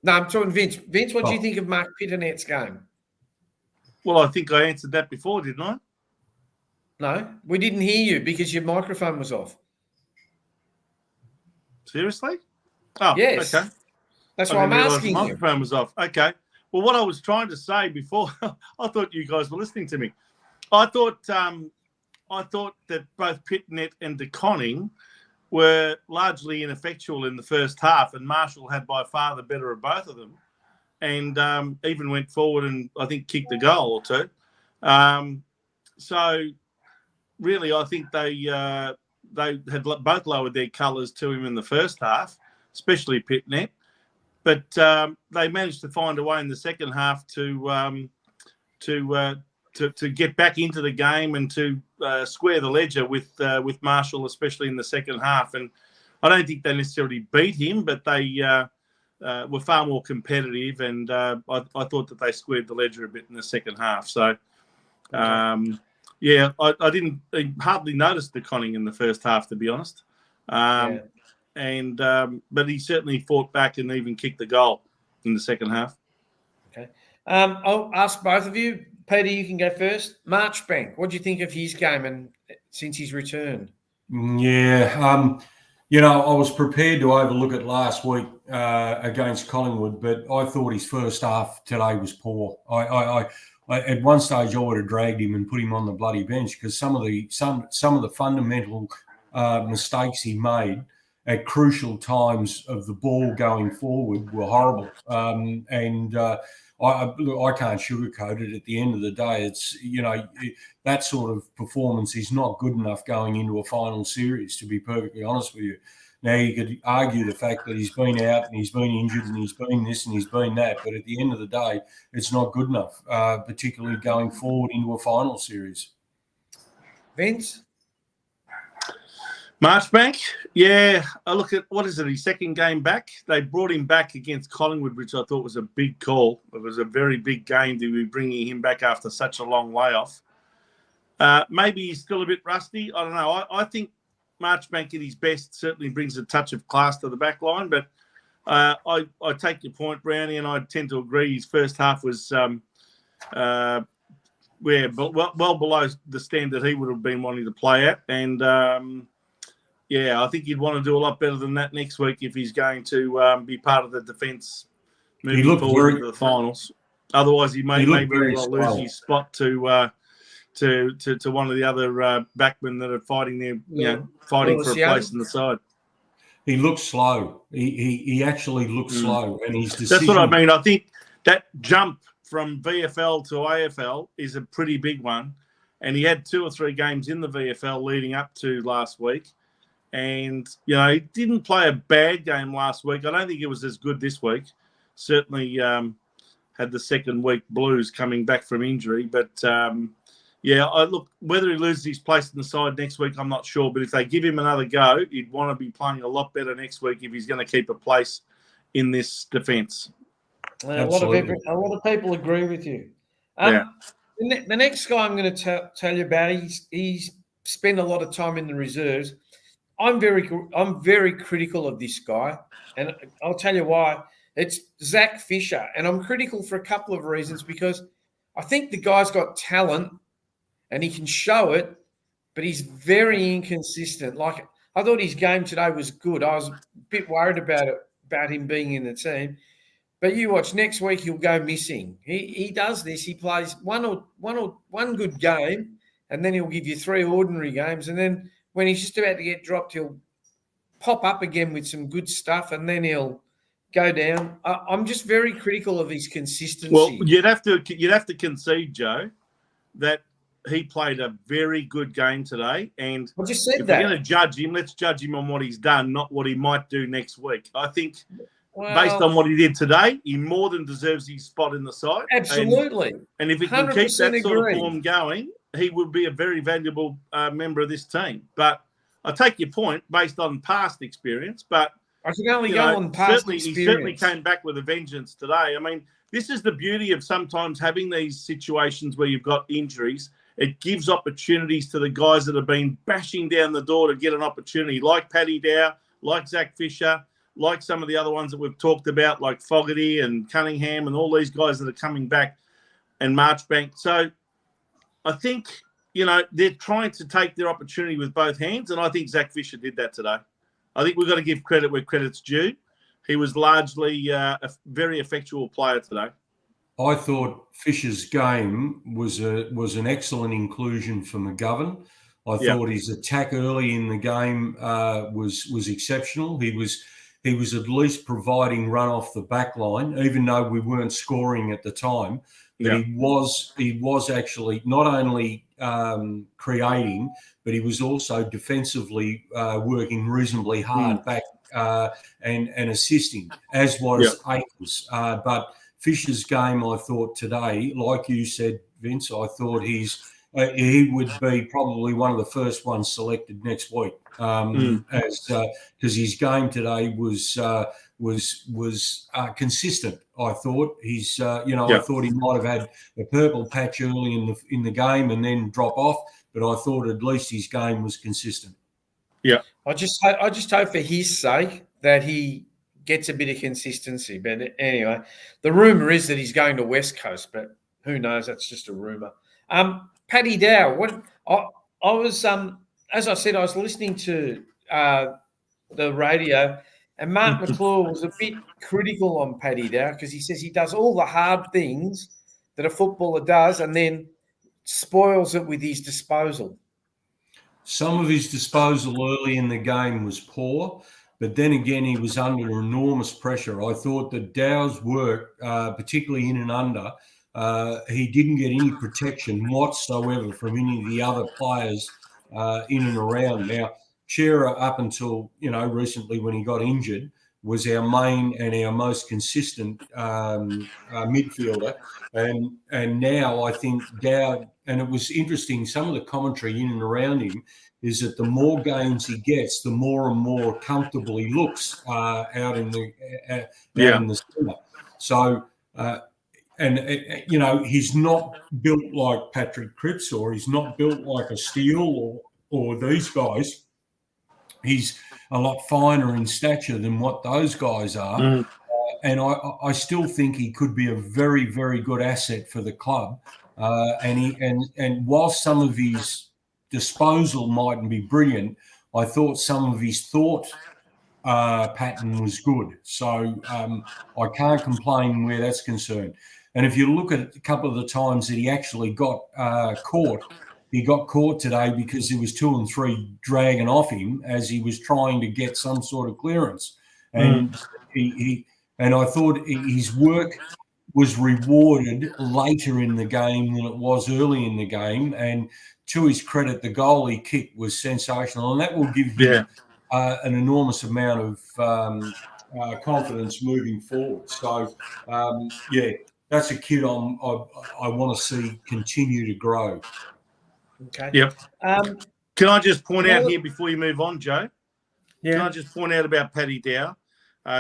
No, I'm talking Vince. Vince, what do you think of Mark Pitnet's game? Well, I think I answered that before, didn't I? No, we didn't hear you because your microphone was off. Seriously? Oh, yes. Okay. That's why I'm asking you. The microphone was off. Okay. Well, what I was trying to say before, I thought you guys were listening to me. I thought that both Pitnet and De Koning were largely ineffectual in the first half, and Marshall had by far the better of both of them, and even went forward and I think kicked a goal or two. So really, I think they had both lowered their colours to him in the first half, especially Pitnet. But they managed to find a way in the second half to get back into the game and to square the ledger with Marshall, especially in the second half. And I don't think they necessarily beat him, but they were far more competitive. And I thought that they squared the ledger a bit in the second half. So, I didn't hardly notice De Koning in the first half, to be honest. But he certainly fought back and even kicked the goal in the second half. Okay. I'll ask both of you. Peter, you can go first. Marchbank, what do you think of his game and since he's returned? Yeah, you know, I was prepared to overlook it last week against Collingwood, but I thought his first half today was poor. I at one stage I would have dragged him and put him on the bloody bench because some of the fundamental mistakes he made at crucial times of the ball going forward were horrible. I can't sugarcoat it. At the end of the day, it's, you know, that sort of performance is not good enough going into a final series, to be perfectly honest with you. Now, you could argue the fact that he's been out and he's been injured and he's been this and he's been that, but at the end of the day, it's not good enough, particularly going forward into a final series. Vince? Marchbank, yeah. I look at, what is it, his second game back? They brought him back against Collingwood, which I thought was a big call. It was a very big game to be bringing him back after such a long layoff. Maybe he's still a bit rusty. I don't know. I think Marchbank at his best certainly brings a touch of class to the back line, but I take your point, Brownie, and I tend to agree. His first half was well below the standard he would have been wanting to play at. And, I think he'd want to do a lot better than that next week if he's going to be part of the defence moving forward into the finals. Otherwise, he may very well lose his spot to one of the other backmen that are fighting there, fighting for a place in the side. He looks slow. He actually looks slow, and his decision. That's what I mean. I think that jump from VFL to AFL is a pretty big one, and he had 2 or 3 games in the VFL leading up to last week, and he didn't play a bad game last week. I don't think it was as good this week. Certainly had the second week blues coming back from injury, but. Look, whether he loses his place in the side next week, I'm not sure. But if they give him another go, he'd want to be playing a lot better next week if he's going to keep a place in this defence. A lot of people agree with you. The next guy I'm going to tell you about, he's spent a lot of time in the reserves. I'm very critical of this guy, and I'll tell you why. It's Zach Fisher, and I'm critical for a couple of reasons, because I think the guy's got talent and he can show it, but he's very inconsistent. Like, I thought his game today was good. I was a bit worried about him being in the team. But you watch, next week he'll go missing. He does this. He plays one good game, and then he'll give you 3 ordinary games. And then when he's just about to get dropped, he'll pop up again with some good stuff, and then he'll go down. I'm just very critical of his consistency. Well, you'd have to concede, Joe, that he played a very good game today. And I just said if we're going to judge him, let's judge him on what he's done, not what he might do next week. I think based on what he did today, he more than deserves his spot in the side. Absolutely. And if he can keep that sort of form going, he would be a very valuable member of this team. But I take your point based on past experience. But I can only go on past experience. He certainly came back with a vengeance today. I mean, this is the beauty of sometimes having these situations where you've got injuries. It gives opportunities to the guys that have been bashing down the door to get an opportunity, like Paddy Dow, like Zach Fisher, like some of the other ones that we've talked about, like Fogarty and Cunningham and all these guys that are coming back, and Marchbank. So I think, they're trying to take their opportunity with both hands, and I think Zach Fisher did that today. I think we've got to give credit where credit's due. He was largely a very effectual player today. I thought Fisher's game was an excellent inclusion for McGovern. I thought his attack early in the game was exceptional. He was at least providing run off the back line, even though we weren't scoring at the time. But he was actually not only creating, but he was also defensively working reasonably hard back and assisting, as was Akers. But Fisher's game, I thought today, like you said, Vince, I thought he would be probably one of the first ones selected next week, because his game today was consistent. I thought I thought he might have had a purple patch early in the game and then drop off, but I thought at least his game was consistent. Yeah, I just hope for his sake that he gets a bit of consistency. But anyway, the rumour is that he's going to West Coast, but who knows? That's just a rumour. Paddy Dow, I was, as I said, I was listening to the radio, and Mark McClure was a bit critical on Paddy Dow because he says he does all the hard things that a footballer does and then spoils it with his disposal. Some of his disposal early in the game was poor, but then again, he was under enormous pressure. I thought that Dow's work, particularly in and under, he didn't get any protection whatsoever from any of the other players in and around. Now, Shearer, up until recently when he got injured, was our main and our most consistent midfielder. And now I think Dowd, and it was interesting, some of the commentary in and around him is that the more games he gets, the more and more comfortable he looks out in the centre. So, he's not built like Patrick Cripps, or he's not built like a Steele or these guys. He's a lot finer in stature than what those guys are. And I still think he could be a very, very good asset for the club. And whilst some of his disposal mightn't be brilliant, I thought some of his thought pattern was good. So I can't complain where that's concerned. And if you look at a couple of the times that he actually got caught, he got caught today because there was 2 and 3 dragging off him as he was trying to get some sort of clearance. And and I thought his work was rewarded later in the game than it was early in the game. And to his credit, the goal he kicked was sensational, and that will give him an enormous amount of confidence moving forward. So, that's a kid I want to see continue to grow. Okay. Yep. Can I just point out here before you move on, Joe? Yeah. Can I just point out about Paddy Dow,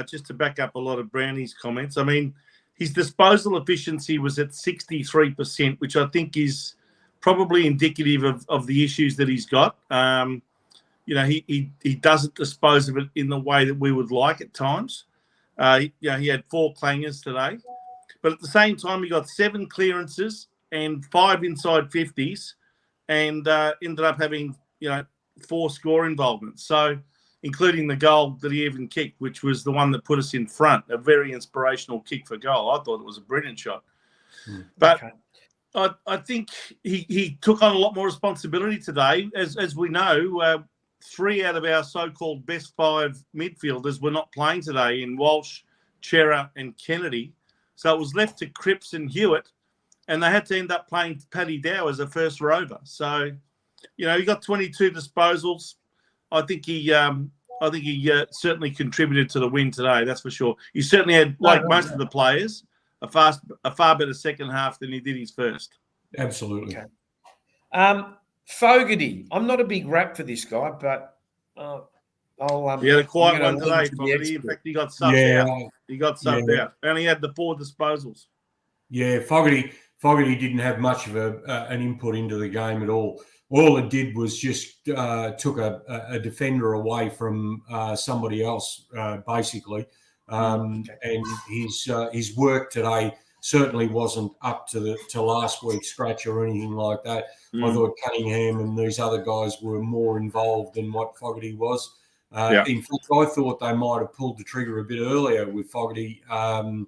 just to back up a lot of Brownie's comments? I mean, his disposal efficiency was at 63%, which I think is probably indicative of the issues that he's got. He doesn't dispose of it in the way that we would like at times. He had 4 clangers today. But at the same time, he got 7 clearances and 5 inside 50s, and ended up having 4 score involvements. So, including the goal that he even kicked, which was the one that put us in front, a very inspirational kick for goal. I thought it was a brilliant shot. But I think he took on a lot more responsibility today. As we know, 3 out of our so-called best 5 midfielders were not playing today in Walsh, Chera and Kennedy. So it was left to Cripps and Hewitt, and they had to end up playing Paddy Dow as a first rover. So, he got 22 disposals. I think he certainly contributed to the win today. That's for sure. He certainly had, like most of the players, a far better second half than he did his first. Absolutely. Okay. Fogarty. I'm not a big rap for this guy, but he had a quiet one today, Fogarty. In fact, he got subbed out. He got subbed out. And he had the 4 disposals. Yeah, Fogarty didn't have much of an input into the game at all. All it did was just took a defender away from somebody else, basically. And his work today certainly wasn't up to last week's scratch or anything like that. I thought Cunningham and these other guys were more involved than what Fogarty was. In fact, I thought they might have pulled the trigger a bit earlier with Fogarty and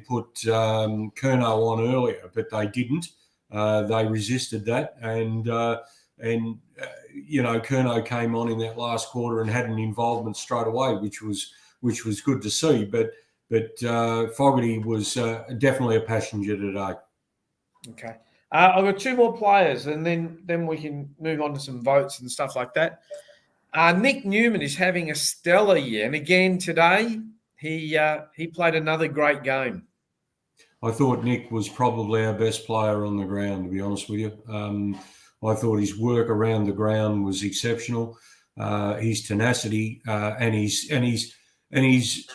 put Curnow on earlier, but they didn't. They resisted that, and Curnow came on in that last quarter and had an involvement straight away, which was good to see. But Fogarty was definitely a passenger today. Okay. I've got 2 more players, and then we can move on to some votes and stuff like that. Nick Newman is having a stellar year, and again today he played another great game. I thought Nick was probably our best player on the ground, to be honest with you. I thought his work around the ground was exceptional. His tenacity and his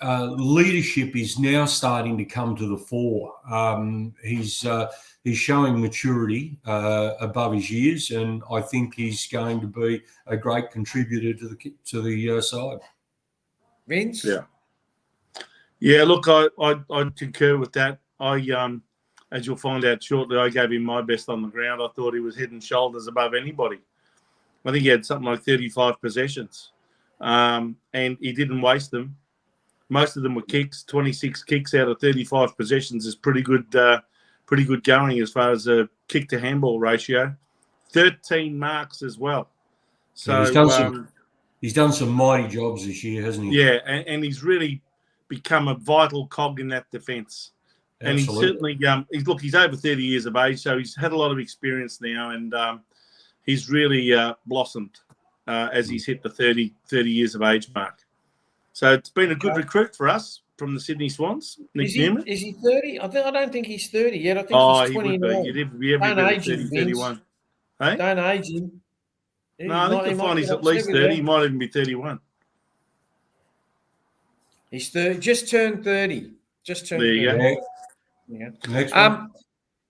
leadership is now starting to come to the fore. He's showing maturity above his years, and I think he's going to be a great contributor to the side. Vince? Yeah. Look, I concur with that. As you'll find out shortly, I gave him my best on the ground. I thought he was head and shoulders above anybody. I think he had something like 35 possessions, and he didn't waste them. Most of them were kicks. 26 kicks out of 35 possessions is pretty good going as far as a kick to handball ratio. 13 marks as well. So he's done some mighty jobs this year, hasn't he? Yeah, and he's really become a vital cog in that defence. And he's certainly he's over 30 years of age, so he's had a lot of experience now, and he's really blossomed as he's hit the 30 years of age mark. So it's been a good recruit for us from the Sydney Swans. Nick Newman. Is he 30? I don't think he's 30 yet. I think he's 29. He would be. You'd be every bit of 30, 31. Hey? Don't age him. No, I think you'll find he's at least 30. He might even be 31. He's 30. Just turned 30. There you go. Yeah. Next one.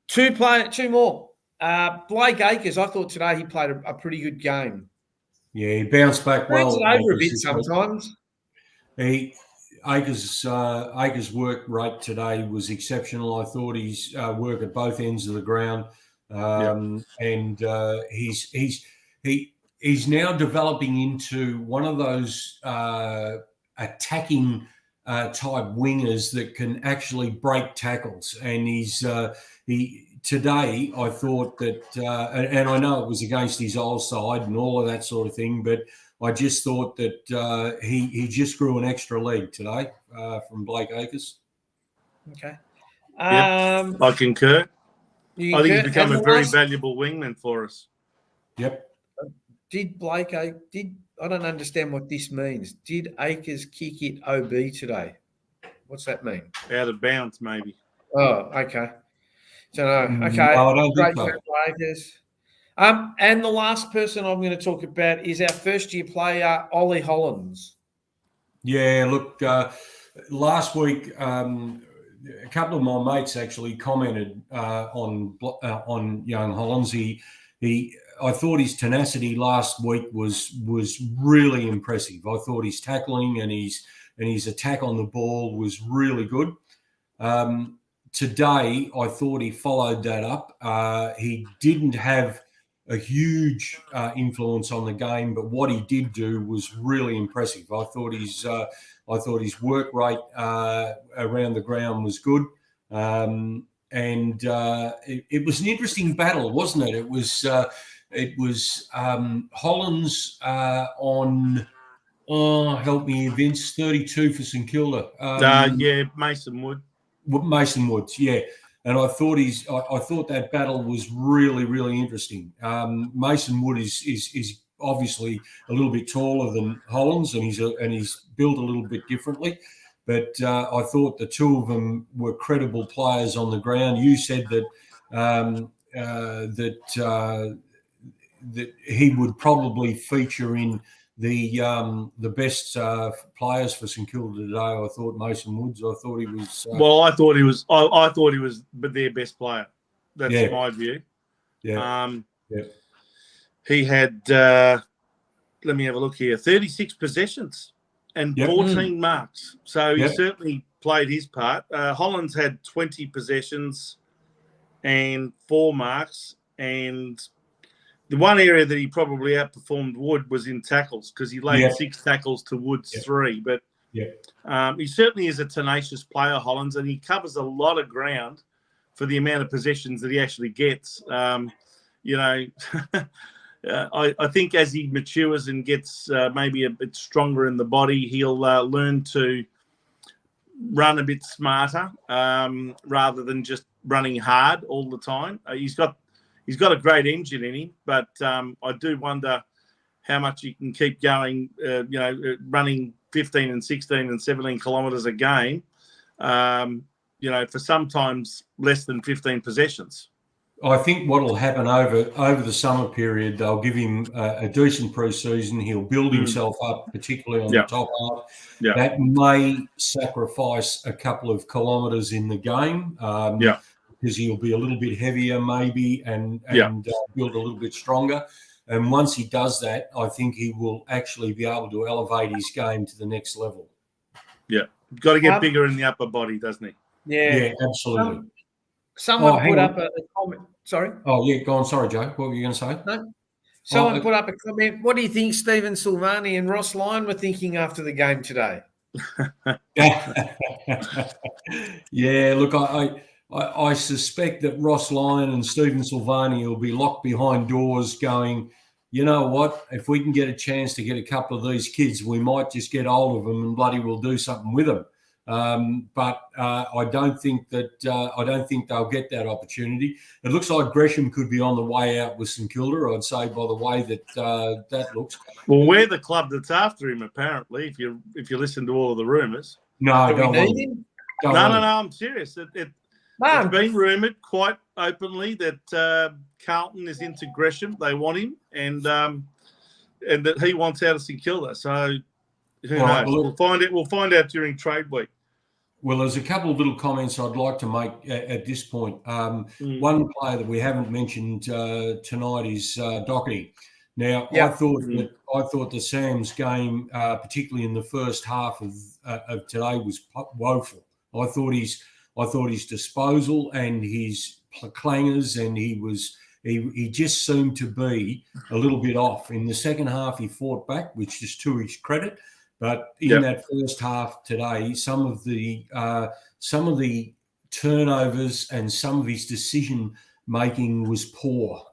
Two more. Blake Acres, I thought today he played a pretty good game. Yeah, he bounced back well. It over a bit sometimes. Acres' work rate today was exceptional. I thought his work at both ends of the ground, and he's now developing into one of those attacking type wingers that can actually break tackles. And today I thought that, and I know it was against his old side and all of that sort of thing, but I just thought that he just grew an extra leg today from Blake Acres. Okay. I concur. I think he's become a very valuable wingman for us. Yep. I don't understand what this means. Did Acres kick it OB today? What's that mean? Out of bounds, maybe. Oh, okay. So no, okay. No, I don't Great think so. Acres. And the last person I'm going to talk about is our first-year player, Ollie Hollins. Yeah, look, last week a couple of my mates actually commented on young Hollins. I thought his tenacity last week was really impressive. I thought his tackling and his attack on the ball was really good. Today, I thought he followed that up. He didn't have a huge influence on the game, but what he did do was really impressive. I thought his work rate around the ground was good, and it was an interesting battle, wasn't it? It was Hollins on. Oh, help me, Vince. 32 for St Kilda. Mason Wood. Mason Woods, yeah. And I thought that battle was really, really interesting. Mason Wood is obviously a little bit taller than Hollins, and he's built a little bit differently. But I thought the two of them were credible players on the ground. You said that that he would probably feature in the best players for St Kilda today. I thought Mason Woods. I thought he was. I thought he was. I thought he was their best player. That's my view. Yeah. He had. Let me have a look here. 36 possessions and 14 marks. So he certainly played his part. Hollins had 20 possessions and 4 marks, and the one area that he probably outperformed Wood was in tackles, because he laid 6 tackles to Wood's 3. But he certainly is a tenacious player, Hollins, and he covers a lot of ground for the amount of possessions that he actually gets. I think as he matures and gets maybe a bit stronger in the body, he'll learn to run a bit smarter rather than just running hard all the time. He's got a great engine in him, but I do wonder how much he can keep going, running 15 and 16 and 17 kilometres a game, for sometimes less than 15 possessions. I think what will happen over the summer period, they'll give him a decent pre-season. He'll build himself up, particularly on the top half. Yeah. That may sacrifice a couple of kilometres in the game. Because he'll be a little bit heavier maybe and build a little bit stronger. And once he does that, I think he will actually be able to elevate his game to the next level. Yeah. Got to get bigger in the upper body, doesn't he? Yeah, absolutely. Someone put up a comment. Sorry? Oh, yeah, go on. Sorry, Joe. What were you going to say? No. Someone put up a comment. What do you think Stephen Silvani and Ross Lyon were thinking after the game today? Yeah, look, I suspect that Ross Lyon and Stephen Silvani will be locked behind doors going, you know what, if we can get a chance to get a couple of these kids, we might just get hold of them and bloody we'll do something with them. But I don't think they'll get that opportunity. It looks like Gresham could be on the way out with St Kilda, I'd say, by the way that looks. Well, we're the club that's after him, apparently. If you listen to all of the rumours. No, Do we don't need want him? No, I'm serious. It's been rumoured quite openly that Carlton is into Gresham. They want him, and that he wants out of St Kilda. So who knows? Right, We'll find it. We'll find out during trade week. Well, there's a couple of little comments I'd like to make at this point. One player that we haven't mentioned tonight is Doherty. Now, I thought the Sam's game, particularly in the first half of today, was woeful. I thought his disposal and his clangers, and he just seemed to be a little bit off. In the second half, he fought back, which is to his credit. But in that first half today, some of the turnovers and some of his decision making was poor.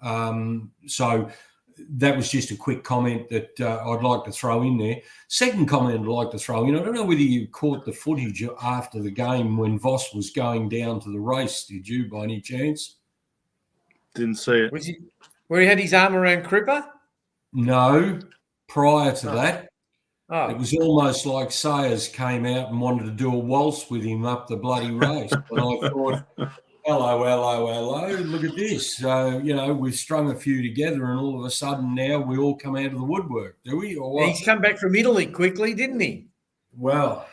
So that was just a quick comment that I'd like to throw in there. Second comment I'd like to throw in, I don't know whether you caught the footage after the game when Voss was going down to the race. Did you, by any chance? Didn't see it. Was he where he had his arm around Cripper? No. Prior to that, Oh. it was almost like Sayers came out and wanted to do a waltz with him up the bloody race. And I thought, hello, look at this. We've strung a few together and all of a sudden now we all come out of the woodwork, do we? Or what? He's come back from Italy quickly, didn't he? Well,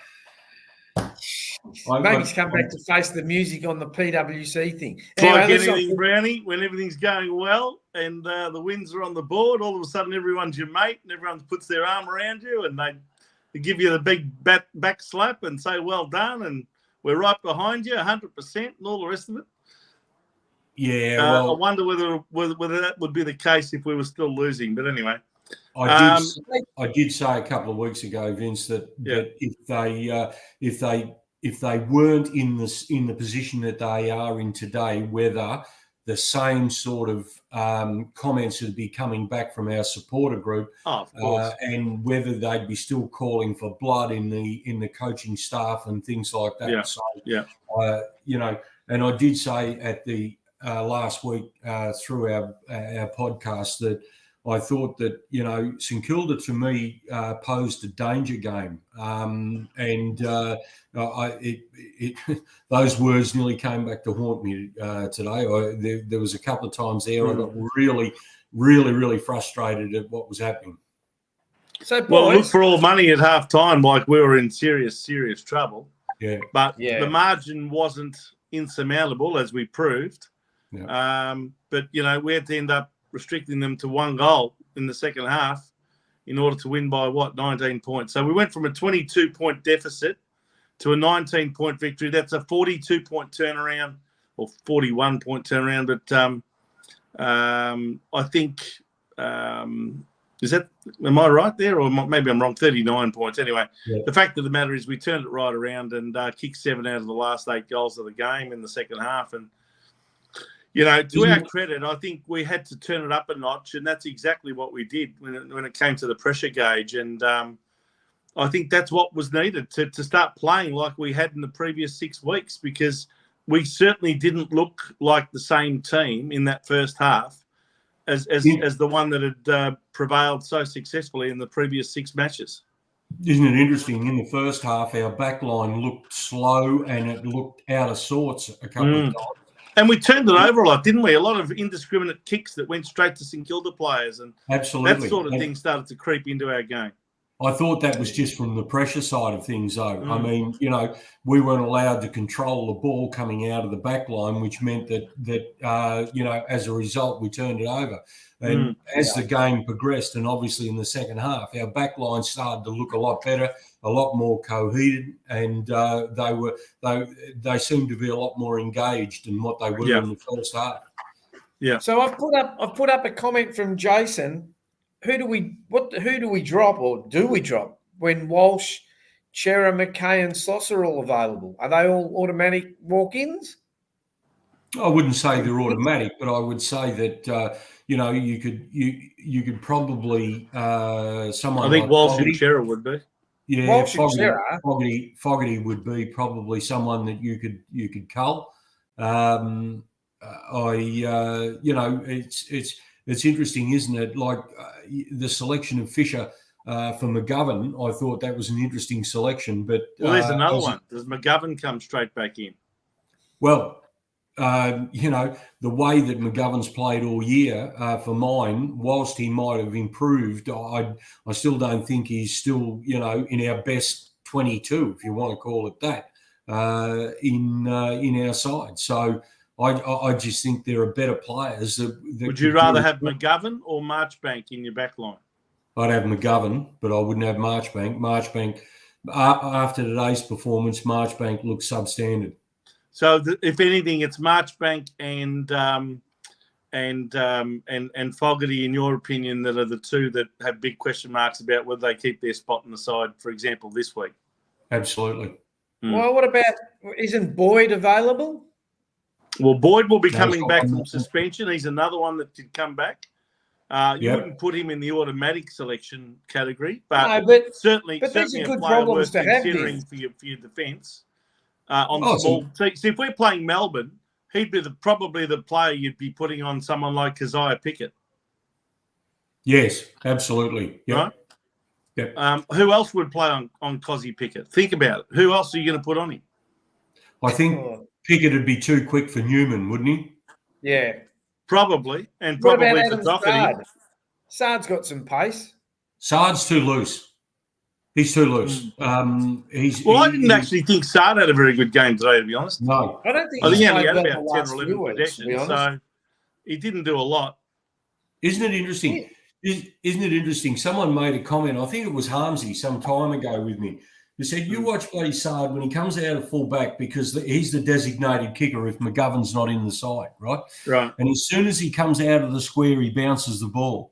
maybe he's come back to face the music on the PWC thing. It's like anything, Brownie, when everything's going well and the wins are on the board, all of a sudden everyone's your mate and everyone puts their arm around you and they give you the big back slap and say, well done, and we're right behind you, 100%, and all the rest of it. Yeah, I wonder whether that would be the case if we were still losing. But anyway, I did say a couple of weeks ago, Vince, that if they weren't in the position that they are in today, whether the same sort of comments would be coming back from our supporter group, of course, and whether they'd be still calling for blood in the coaching staff and things like that. Yeah. So, and I did say at the last week through our podcast that I thought that, St Kilda to me posed a danger game. Those words nearly came back to haunt me today. There was a couple of times there I got really, really, really frustrated at what was happening. So, boys, well, look for all money at half time, like we were in serious trouble. Yeah. But the margin wasn't insurmountable, as we proved. Yeah. But, we had to end up restricting them to one goal in the second half in order to win by 19 points. So we went from a 22-point deficit to a 19-point victory. That's a 42-point turnaround or 41-point turnaround. But I think, am I right there? Or maybe I'm wrong, 39 points. Anyway, The fact of the matter is we turned it right around and kicked 7 out of the last 8 goals of the game in the second half. And, to our credit, I think we had to turn it up a notch, and that's exactly what we did when it came to the pressure gauge. And I think that's what was needed to start playing like we had in the previous 6 weeks, because we certainly didn't look like the same team in that first half as the one that had prevailed so successfully in the previous 6 matches. Isn't it interesting? In the first half, our back line looked slow and it looked out of sorts a couple of times. And we turned it over a lot, didn't we? A lot of indiscriminate kicks that went straight to St Kilda players. And absolutely, that sort of thing started to creep into our game. I thought that was just from the pressure side of things, though. I mean, we weren't allowed to control the ball coming out of the back line, which meant that as a result, we turned it over. And as the game progressed, and obviously in the second half, our back line started to look a lot better, a lot more cohered, and they seemed to be a lot more engaged than what they were in the first half. Yeah. So I've put up a comment from Jason. Who do we drop, or do we drop when Walsh, Chera, McKay, and Sloss are all available? Are they all automatic walk-ins? I wouldn't say they're automatic, but I would say that you could probably someone. I think like Walsh and Chera would be. Yeah, Walsh and Cerra. Fogarty would be probably someone that you could cull. It's interesting, isn't it? Like the selection of Fisher for McGovern, I thought that was an interesting selection. But there's another one. Does McGovern come straight back in? Well, the way that McGovern's played all year for mine, whilst he might have improved, I still don't think he's still, in our best 22, if you want to call it that, in our side. So I just think there are better players. That would you rather have McGovern or Marchbank in your back line? I'd have McGovern, but I wouldn't have Marchbank. Marchbank, after today's performance, Marchbank looks substandard. So, if anything, it's Marchbank and Fogarty, in your opinion, that are the two that have big question marks about whether they keep their spot in the side, for example, this week. Absolutely. Well, what about, isn't Boyd available? Well, Boyd will be coming back from suspension. He's another one that did come back. You wouldn't put him in the automatic selection category, but certainly a player worth considering for your defence. Small teams. So if we're playing Melbourne, he'd be probably the player you'd be putting on someone like Keziah Pickett. Yes, absolutely. Yep. Right? Yep. Who else would play on Cozzy Pickett? Think about it. Who else are you going to put on him? I think Pickett would be too quick for Newman, wouldn't he? Yeah. Probably. And probably for Doherty. Sard's got some pace. Sard's too loose. He's too loose. I didn't actually think Sard had a very good game today, to be honest. No. I don't think he only had about 10 or 11 possessions, so he didn't do a lot. Isn't it interesting? Isn't it interesting? Someone made a comment, I think it was Harmsy some time ago with me, who said, you watch bloody Sard when he comes out of full back because he's the designated kicker if McGovern's not in the side, right? Right. And as soon as he comes out of the square, he bounces the ball,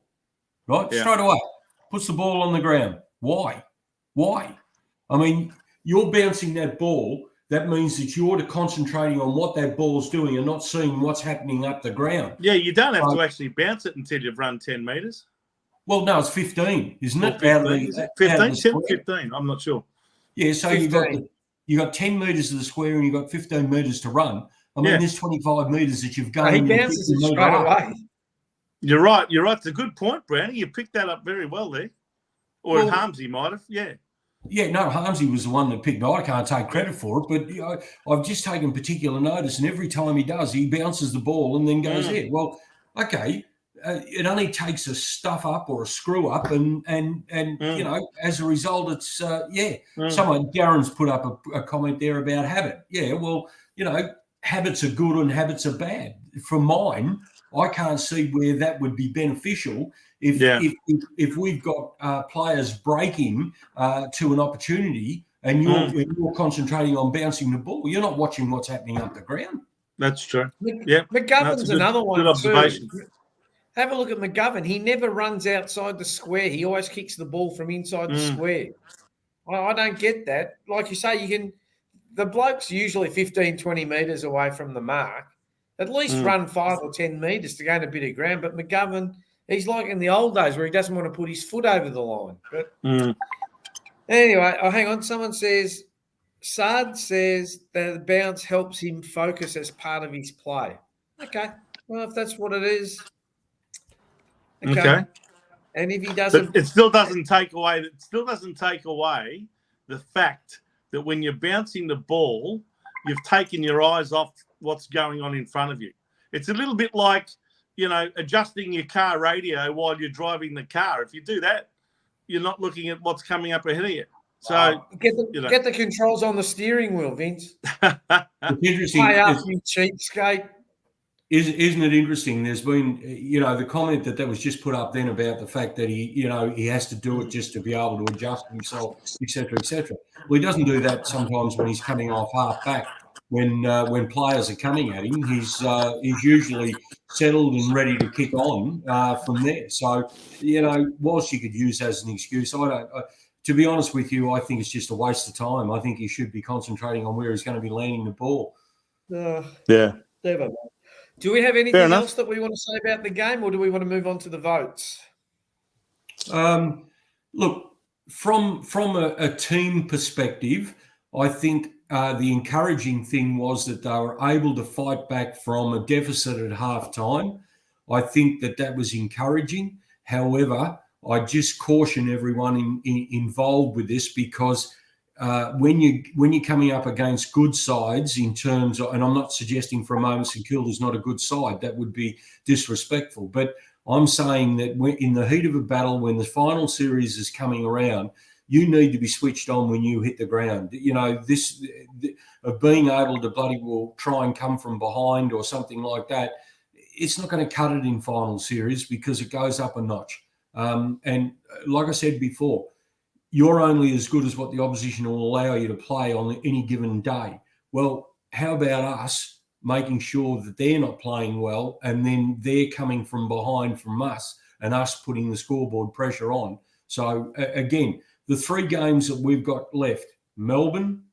right? Yeah. Straight away, puts the ball on the ground. Why? I mean, you're bouncing that ball. That means that you're concentrating on what that ball's doing and not seeing what's happening up the ground. Yeah, you don't have to actually bounce it until you've run 10 metres. Well, no, it's 15, isn't it? 15? I'm not sure. Yeah, so you got 10 metres of the square and you've got 15 metres to run. I mean, there's 25 metres that you've gained. He bounces it straight away. You're right. It's a good point, Brownie. You picked that up very well there. Or Harmsy might have, Yeah, no, Harmsy was the one that picked. I can't take credit for it, but I've just taken particular notice, and every time he does, he bounces the ball and then goes in. Well, okay, it only takes a stuff up or a screw up, and as a result, it's Someone, Darren's put up a comment there about habit. Yeah, well, habits are good and habits are bad. For mine, I can't see where that would be beneficial if we've got players breaking to an opportunity and you're concentrating on bouncing the ball. You're not watching what's happening up the ground. That's true. McGovern's another one. Good observation. Too. Have a look at McGovern. He never runs outside the square. He always kicks the ball from inside the square. I don't get that. Like you say, the bloke's usually 15, 20 metres away from the mark. At least run 5 or 10 metres to gain a bit of ground. But McGovern, he's like in the old days where he doesn't want to put his foot over the line. But anyway, hang on. Someone says, Sard says that the bounce helps him focus as part of his play. Okay. Well, if that's what it is. Okay. And if he doesn't, but it still doesn't take away. It still doesn't take away the fact that when you're bouncing the ball, you've taken your eyes off what's going on in front of you. It's a little bit like, adjusting your car radio while you're driving the car. If you do that, you're not looking at what's coming up ahead of you. So get the controls on the steering wheel, Vince. It's interesting. Pay up, you cheapskate. Isn't it interesting? There's been, the comment that was just put up then about the fact that he has to do it just to be able to adjust himself, etc., etc. Well, he doesn't do that sometimes when he's coming off half back. When players are coming at him, he's usually settled and ready to kick on from there. So, whilst you could use that as an excuse, to be honest with you, I think it's just a waste of time. I think he should be concentrating on where he's going to be landing the ball. Never. Do we have anything else that we want to say about the game, or do we want to move on to the votes? Look, from a team perspective, I think the encouraging thing was that they were able to fight back from a deficit at half time. I think that was encouraging. However, I just caution everyone involved with this, because when you're coming up against good sides in terms of, and I'm not suggesting for a moment St Kilda's not a good side, that would be disrespectful, but I'm saying that in the heat of a battle, when the final series is coming around, you need to be switched on when you hit the ground. You know, this of being able to bloody well try and come from behind or something like that, it's not going to cut it in final series because it goes up a notch. And like I said before, you're only as good as what the opposition will allow you to play on any given day. Well, how about us making sure that they're not playing well, and then they're coming from behind from us and us putting the scoreboard pressure on? So again, the 3 games that we've got left, Melbourne,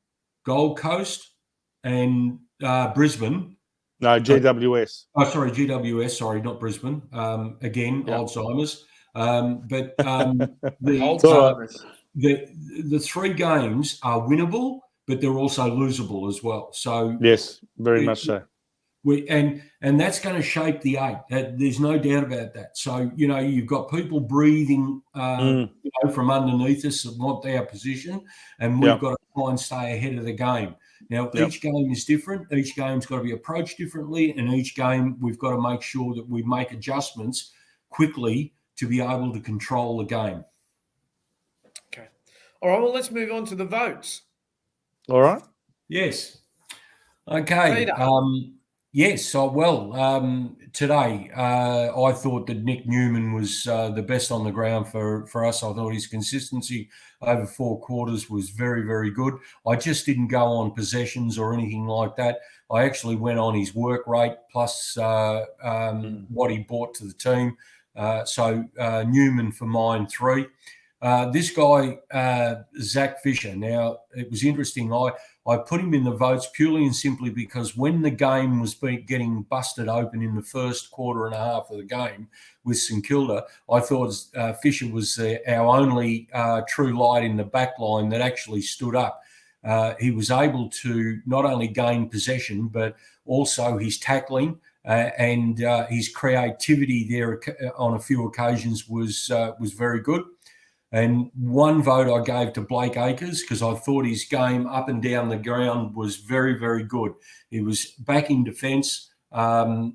Gold Coast and Brisbane. No, GWS. GWS. Sorry, not Brisbane. Again, yep. Alzheimer's. But the 3 games are winnable, but they're also losable as well. So yes, very much so. And that's going to shape the 8. There's no doubt about that. So, you know, you've got people breathing from underneath us that want our position, and we've got to try and stay ahead of the game. Now, each game is different. Each game's got to be approached differently, and each game we've got to make sure that we make adjustments quickly to be able to control the game. Okay. All right, well, let's move on to the votes. All right. Yes. Okay. Yes. So, today I thought that Nick Newman was the best on the ground for us. I thought his consistency over 4 quarters was very, very good. I just didn't go on possessions or anything like that. I actually went on his work rate plus what he brought to the team. So Newman for mine 3. This guy, Zach Fisher. Now, it was interesting. I put him in the votes purely and simply because when the game was getting busted open in the first quarter and a half of the game with St Kilda, I thought Fisher was our only true light in the back line that actually stood up. He was able to not only gain possession, but also his tackling and his creativity there on a few occasions was very good. And 1 vote I gave to Blake Acres because I thought his game up and down the ground was very, very good. He was back in defence and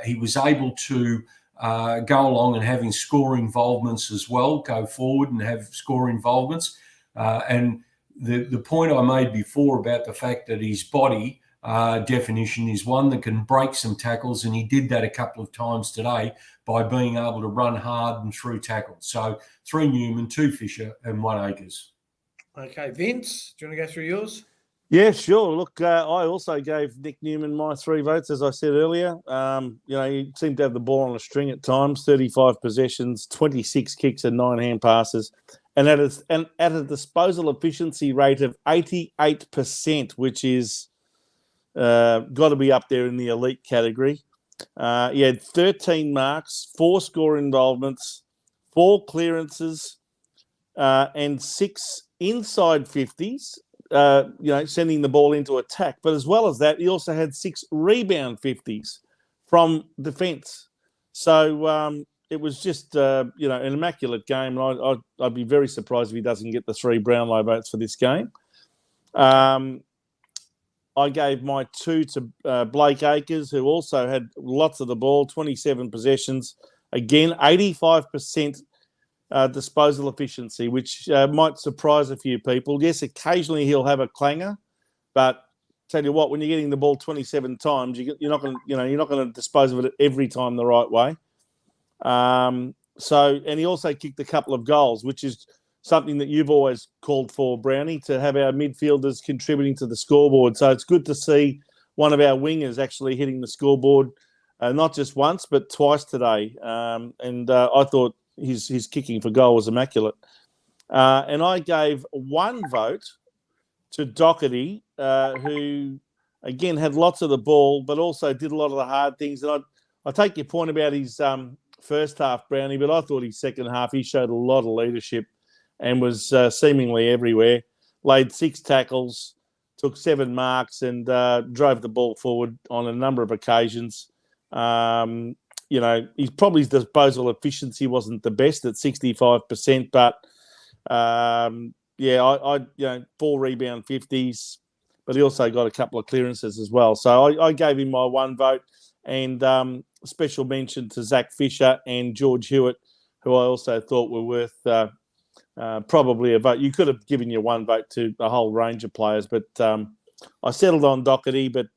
he was able to go along and having score involvements as well, go forward and have score involvements. And the point I made before about the fact that his body definition is one that can break some tackles, and he did that a couple of times today by being able to run hard and through tackles. So 3 Newman, 2 Fisher and 1 Acres. Okay, Vince, do you want to go through yours? Yeah, sure. Look, I also gave Nick Newman my 3 votes, as I said earlier. You know, he seemed to have the ball on a string at times, 35 possessions, 26 kicks and 9 hand passes, and at a disposal efficiency rate of 88%, which is got to be up there in the elite category. He had 13 marks, 4 score involvements, 4 clearances, and 6 inside 50s, sending the ball into attack. But as well as that, he also had 6 rebound 50s from defence. So it was just, an immaculate game. I'd be very surprised if he doesn't get the 3 Brownlow votes for this game. I gave my 2 to Blake Acres, who also had lots of the ball, 27 possessions. Again, 85% disposal efficiency, which might surprise a few people. Yes, occasionally he'll have a clanger, but tell you what, when you're getting the ball 27 times, you're not going to dispose of it every time the right way. And he also kicked a couple of goals, which is something that you've always called for, Brownie, to have our midfielders contributing to the scoreboard. So it's good to see one of our wingers actually hitting the scoreboard, not just once, but twice today. And I thought his kicking for goal was immaculate. And I gave 1 vote to Doherty, who, again, had lots of the ball, but also did a lot of the hard things. And I take your point about his first half, Brownie, but I thought his second half, he showed a lot of leadership. and was seemingly everywhere. Laid 6 tackles, took 7 marks, and drove the ball forward on a number of occasions. His disposal efficiency wasn't the best at 65%, but 4 rebound 50s, but he also got a couple of clearances as well. So I gave him my 1 vote, and special mention to Zach Fisher and George Hewitt, who I also thought were worth probably a vote. You could have given your 1 vote to a whole range of players, but I settled on Doherty, but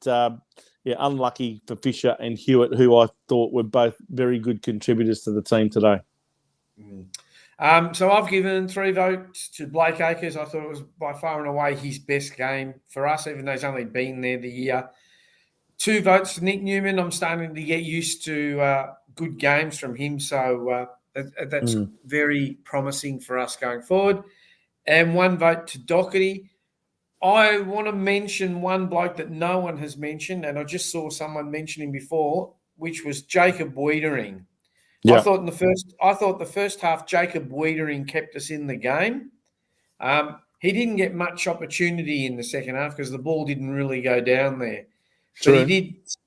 unlucky for Fisher and Hewitt, who I thought were both very good contributors to the team today. So I've given 3 votes to Blake Acres. I thought it was by far and away his best game for us, even though he's only been there the year. 2 votes to Nick Newman. I'm starting to get used to good games from him, so that's very promising for us going forward. And 1 vote to Doherty. I want to mention one bloke that no one has mentioned, and I just saw someone mention him before, which was Jacob Wiedering. Yeah. I thought the first half, Jacob Wiedering kept us in the game. He didn't get much opportunity in the second half because the ball didn't really go down there. True. But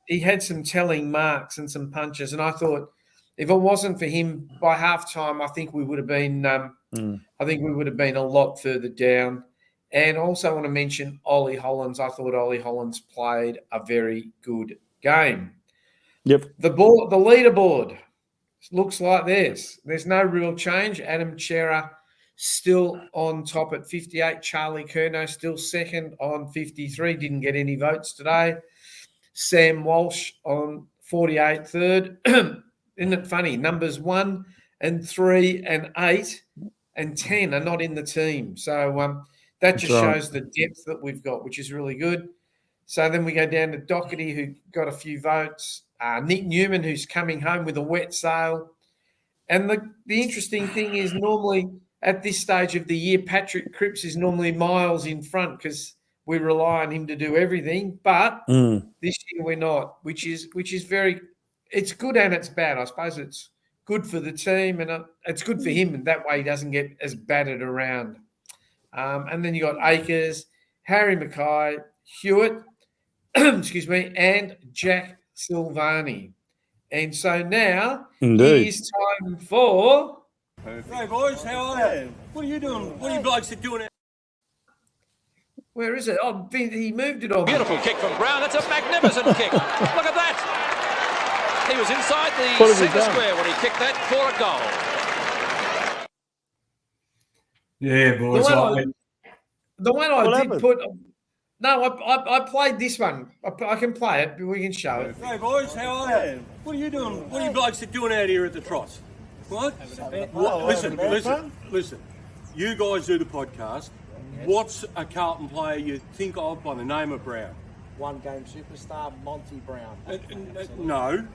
he had some telling marks and some punches, and I thought if it wasn't for him by halftime, I think we would have been a lot further down. And also want to mention Ollie Hollins. I thought Ollie Hollins played a very good game. Yep. The leaderboard looks like this. There's no real change. Adam Chera still on top at 58. Charlie Curnow still second on 53. Didn't get any votes today. Sam Walsh on 48, third. Isn't it funny? Numbers 1 and 3 and 8 and 10 are not in the team. So that just shows the depth that we've got, which is really good. So then we go down to Doherty, who got a few votes. Nick Newman, who's coming home with a wet sail. And the interesting thing is normally at this stage of the year, Patrick Cripps is normally miles in front because we rely on him to do everything. But this year we're not, which is very – it's good and it's bad. I suppose it's good for the team and it's good for him, and that way he doesn't get as battered around. And then you got Akers, Harry Mackay, Hewitt, excuse me, and Jack Silvani. And so now it is time for... Hey, boys, how are you? What are you doing? What are you blokes doing out? Where is it? Oh, he moved it on. Beautiful kick from Brown. That's a magnificent kick. Look at that. He was inside the centre square when he kicked that for a goal. Yeah, boys. The one I did put... No, I played this one. I can play it, but we can show it. Hey, boys, how are you? What are you doing? What are you blokes doing out here at the Tross? What? Listen. You guys do the podcast. What's a Carlton player you think of by the name of Brown? One game superstar, Monty Brown. No.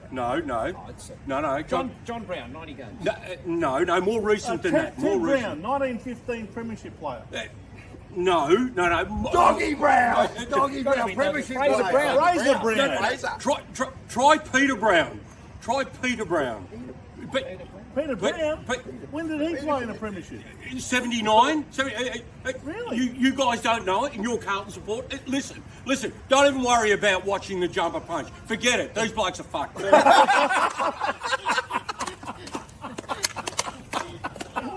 John Brown, 90 games. No, more recent than that. More recent. Brown, 1915 Premiership player. No. Doggy Brown! Doggy Brown, Premiership Fraser Brown. Fraser Brown. Try Peter Brown. Peter Brown? When did he play in a Premiership? 79. Really? You guys don't know it, and you're Carlton support. Listen. Don't even worry about watching the jumper punch. Forget it. These blokes are fucked.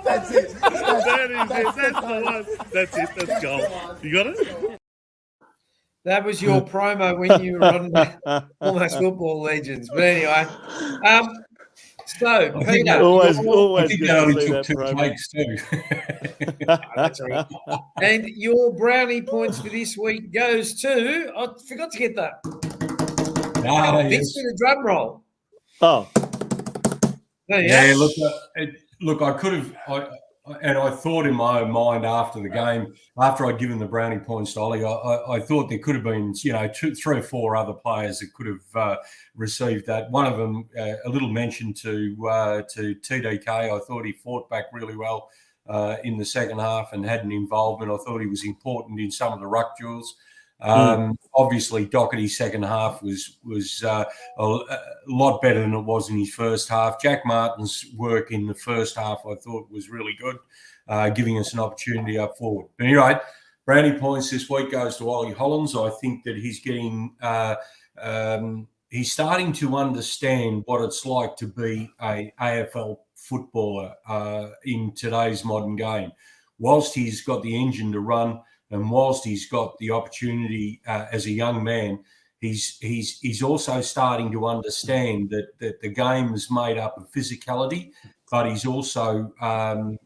That's it. That is it. That's the one. That's it. That's goal. You got it? That was your promo when you were on Almost Football Legends. But anyway, so Peter, always I think that only took 2 promo. weeks too. That's all right. And your brownie points for this week goes to. I forgot to get that. Big bit of drum roll. Oh, yeah. Look, I could have, and I thought in my own mind after the game, after I'd given the brownie points to Ollie, I thought there could have been, 2, 3 or 4 other players that could have received that. One of them, a little mention to TDK. I thought he fought back really well in the second half and had an involvement. I thought he was important in some of the ruck duels. Obviously, Doherty's second half was a lot better than it was in his first half. Jack Martin's work in the first half, I thought, was really good. giving us an opportunity up forward. But anyway, brownie points this week goes to Ollie Hollands. I think that he's getting he's starting to understand what it's like to be a AFL footballer in today's modern game. Whilst he's got the engine to run, and whilst he's got the opportunity as a young man, he's also starting to understand that the game is made up of physicality, but he's also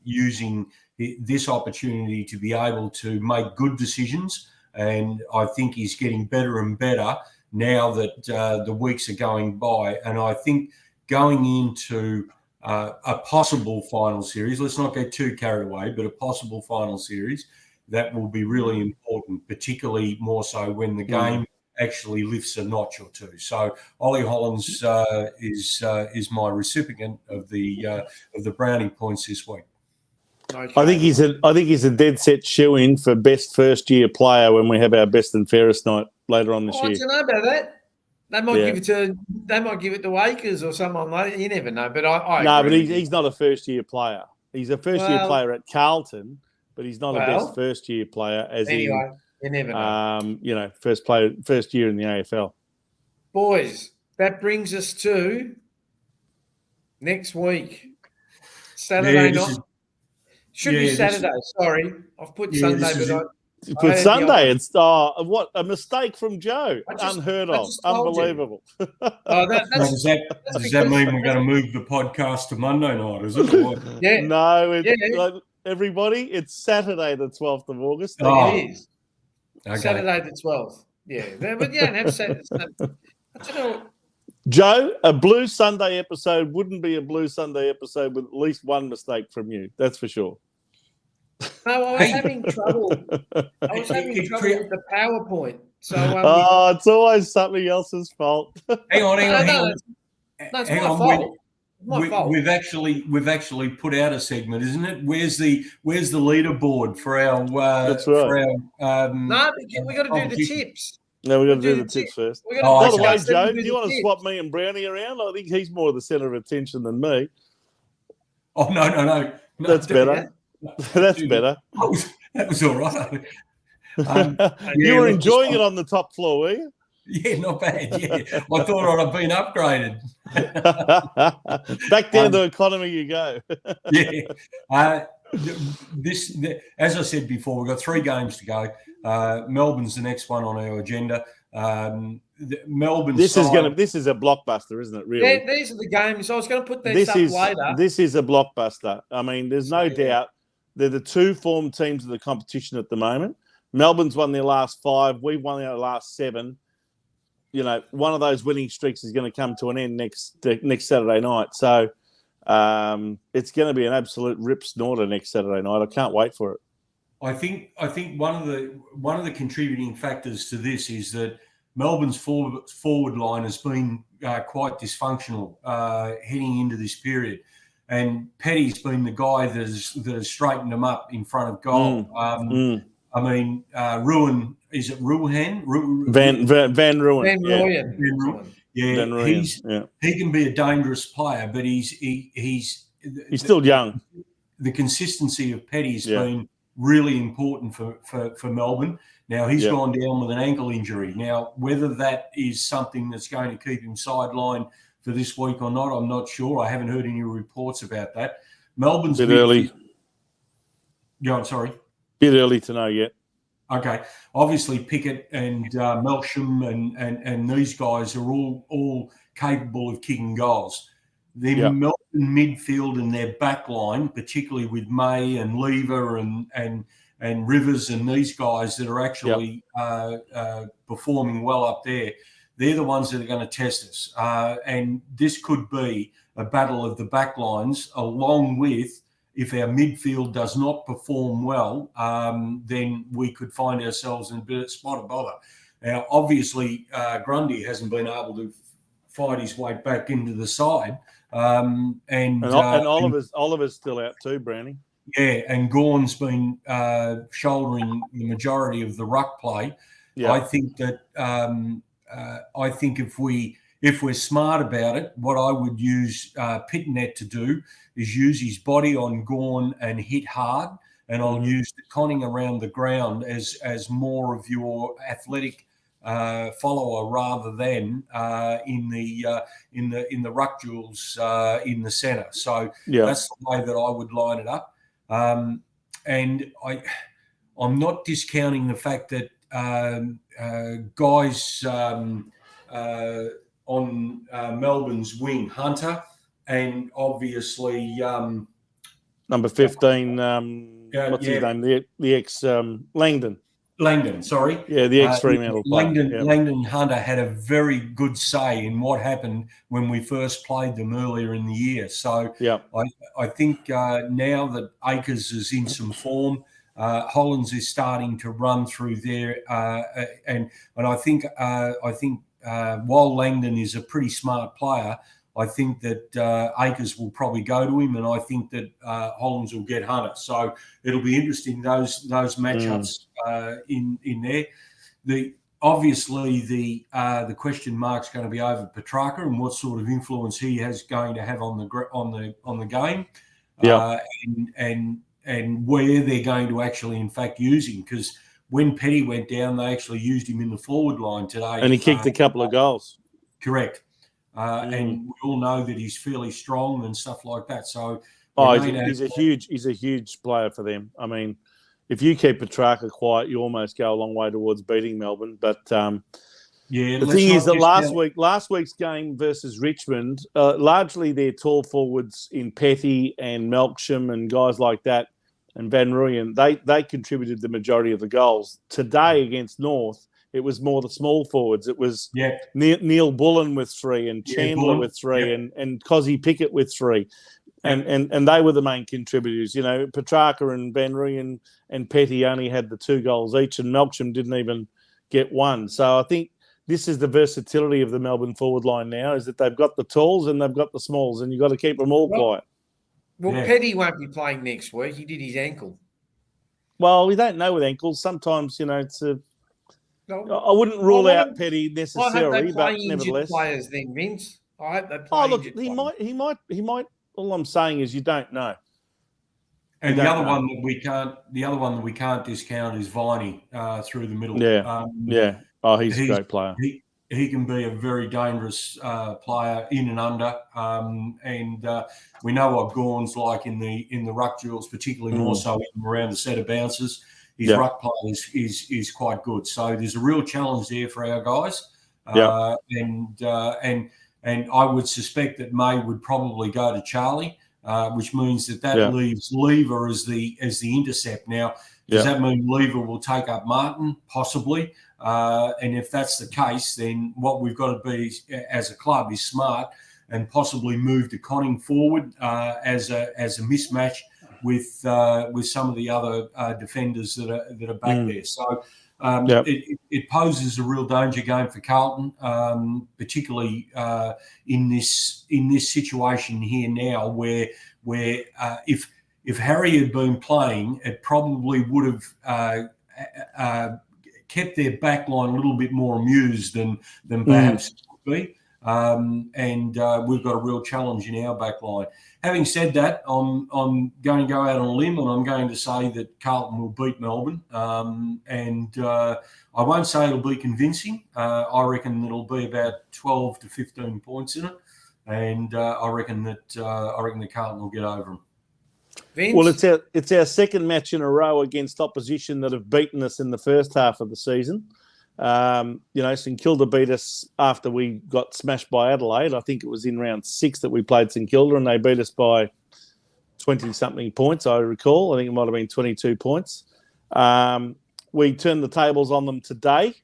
using this opportunity to be able to make good decisions. And I think he's getting better and better now that the weeks are going by. And I think going into a possible final series, let's not get too carried away, but a possible final series, that will be really important, particularly more so when the game actually lifts a notch or two. So Ollie Hollands is my recipient of the brownie points this week. Okay. I think he's a dead set shoe-in for best first-year player when we have our best and fairest night later on this year. I don't know about that. They might give it to Akers or someone like that. You never know. But I no, agree but he's not a first-year plaar. He's a first-year player at Carlton, but he's not a best first-year player. You never know. First year in the AFL. Boys, that brings us to next week, Saturday night. Should be Saturday. Sorry, I've put Sunday, but you put Sunday. It's what a mistake from Joe. Unheard of. Unbelievable. Does that mean we're going to move the podcast to Monday night? Is it? Or what? Yeah. No. Everybody, it's Saturday, the 12th of August. It is. Okay. Saturday the 12th. Yeah. But yeah, have Saturday. I don't know. Joe, a Blue Sunday episode wouldn't be a Blue Sunday episode with at least one mistake from you. That's for sure. No, I was having trouble. I was having trouble with the PowerPoint. So it's always somebody else's fault. Hang on. No, it's my fault. We've actually put out a segment, isn't it? Where's the leaderboard for our? That's right. No, we got to do the tips. No, we got to do the tips first. By the way, Joe, do you want to swap me and Brownie around? I think he's more the centre of attention than me. Oh no. That's better. That's better. That was all right. You were enjoying it on the top floor, were you? Yeah, not bad. Yeah, I thought I'd have been upgraded. Back down to economy you go. Yeah. As I said before, we've got 3 games to go. Melbourne's the next one on our agenda. Melbourne. This is a blockbuster, isn't it? Really, these are the games. I was going to put this up later. This is a blockbuster. I mean, there's no doubt they're the 2 form teams of the competition at the moment. Melbourne's won their last 5. We've won our last 7. You know, one of those winning streaks is going to come to an end next Saturday night. So it's going to be an absolute rip snorter next Saturday night. I can't wait for it. I think one of the contributing factors to this is that Melbourne's forward line has been quite dysfunctional heading into this period, and Petty's been the guy that has straightened them up in front of goal. I mean, Ruin. Is it Ruhan? Van Ruin. Van Ruin. Yeah, he can be a dangerous player, but he's still young. The consistency of Petty's been really important for Melbourne. Now, he's gone down with an ankle injury. Now, whether that is something that's going to keep him sidelined for this week or not, I'm not sure. I haven't heard any reports about that. Melbourne's bit early. I'm sorry. Bit early to know yet. Okay. Obviously, Pickett and Melsham and these guys are all capable of kicking goals. The Melbourne midfield and their back line, particularly with May and Lever and Rivers and these guys that are actually performing well up there, they're the ones that are going to test us. And this could be a battle of the back lines, along with, if our midfield does not perform well, then we could find ourselves in a bit of spot of bother. Now, obviously, Grundy hasn't been able to fight his way back into the side. And Oliver's still out too, Brownie. Yeah, and Gawn's been shouldering the majority of the ruck play. Yeah. I think that if if we're smart about it, what I would use Pitnet to do is use his body on Gawn and hit hard, and I'll use the conning around the ground as more of your athletic follower rather than in the ruck duels in the centre. So that's the way that I would line it up. And I'm not discounting the fact that guys on Melbourne's wing, Hunter, and obviously number 15. What's his name? The ex Langdon. Langdon, sorry. Yeah, the ex-Fremantle player. Langdon Hunter had a very good say in what happened when we first played them earlier in the year. So I think now that Akers is in some form, Hollands is starting to run through there, and I think while Langdon is a pretty smart player, I think that Akers will probably go to him, and I think that Hollands will get Hunter. So it'll be interesting those matchups in there. Obviously the question mark's going to be over Petrarca and what sort of influence he has going to have on the game, and where they're going to actually in fact use him, because when Petty went down, they actually used him in the forward line today, and he kicked a couple of goals. Correct. And we all know that he's fairly strong and stuff like that. So, he's a huge player for them. I mean, if you keep Petrarca quiet, you almost go a long way towards beating Melbourne. But the thing is that last week's game versus Richmond, largely their tall forwards in Petty and Melksham and guys like that, and Van Rooyen, they contributed the majority of the goals. Today against North, it was more the small forwards. It was Neil Bullen with 3 and Chandler with 3 and Cozzy Pickett with 3. And they were the main contributors. You know, Petrarca and Van Rooyen and Petty only had the 2 goals each, and Melksham didn't even get 1. So I think this is the versatility of the Melbourne forward line now, is that they've got the talls and they've got the smalls, and you've got to keep them all quiet. Well, Petty won't be playing next week. He did his ankle. Well, we don't know with ankles. Sometimes, you know, it's a... I wouldn't rule out Petty necessarily, but nevertheless, players then, Vince. I hope they play. Oh, look, he might. All I'm saying is you don't know. And the other one that we can't discount is Viney through the middle. Oh, he's a great player. He can be a very dangerous player in and under, and we know what Gawn's like in the ruck duels, particularly more so around the set of bounces. His ruck play is quite good. So there's a real challenge there for our guys. And I would suspect that May would probably go to Charlie, which means that leaves Lever as the intercept. Now, does that mean Lever will take up Martin? Possibly. And if that's the case, then what we've got to be as a club is smart and possibly move the conning forward as a mismatch with some of the other defenders that are back there. So it poses a real danger game for Carlton, particularly in this situation here now, where if Harry had been playing, it probably would have kept their back line a little bit more amused than perhaps it would be. And we've got a real challenge in our back line. Having said that, I'm going to go out on a limb and I'm going to say that Carlton will beat Melbourne. And I won't say it'll be convincing. I reckon it'll be about 12 to 15 points in it. And I reckon the Carlton will get over them. Vince? Well, it's our second match in a row against opposition that have beaten us in the first half of the season. St Kilda beat us after we got smashed by Adelaide. I think it was in round 6 that we played St Kilda, and they beat us by 20-something points, I recall. I think it might have been 22 points. We turned the tables on them today.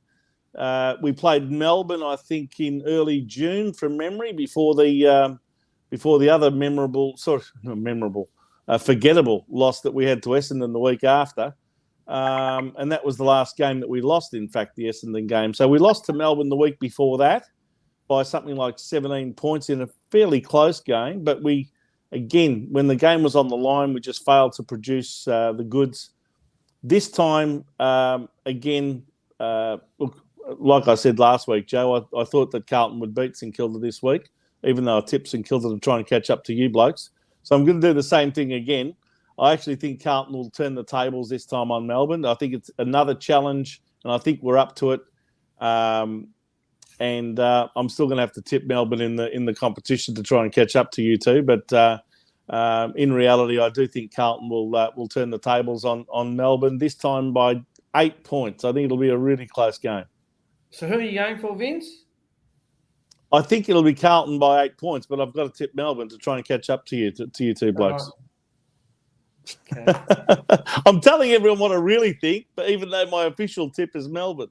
We played Melbourne, I think, in early June from memory, before the other forgettable loss that we had to Essendon the week after. And that was the last game that we lost, in fact, the Essendon game. So we lost to Melbourne the week before that by something like 17 points in a fairly close game. But we, again, when the game was on the line, we just failed to produce the goods. This time, look, like I said last week, Joe, I thought that Carlton would beat St Kilda this week, even though I tipped St Kilda to try and catch up to you blokes. So I'm going to do the same thing again. I actually think Carlton will turn the tables this time on Melbourne. I think it's another challenge, and I think we're up to it. I'm still going to have to tip Melbourne in the competition to try and catch up to you two. But in reality, I do think Carlton will turn the tables on Melbourne this time by 8 points. I think it'll be a really close game. So who are you going for, Vince? I think it'll be Carlton by 8 points, but I've got to tip Melbourne to try and catch up to you two blokes. Okay. I'm telling everyone what I really think, but even though my official tip is Melbourne.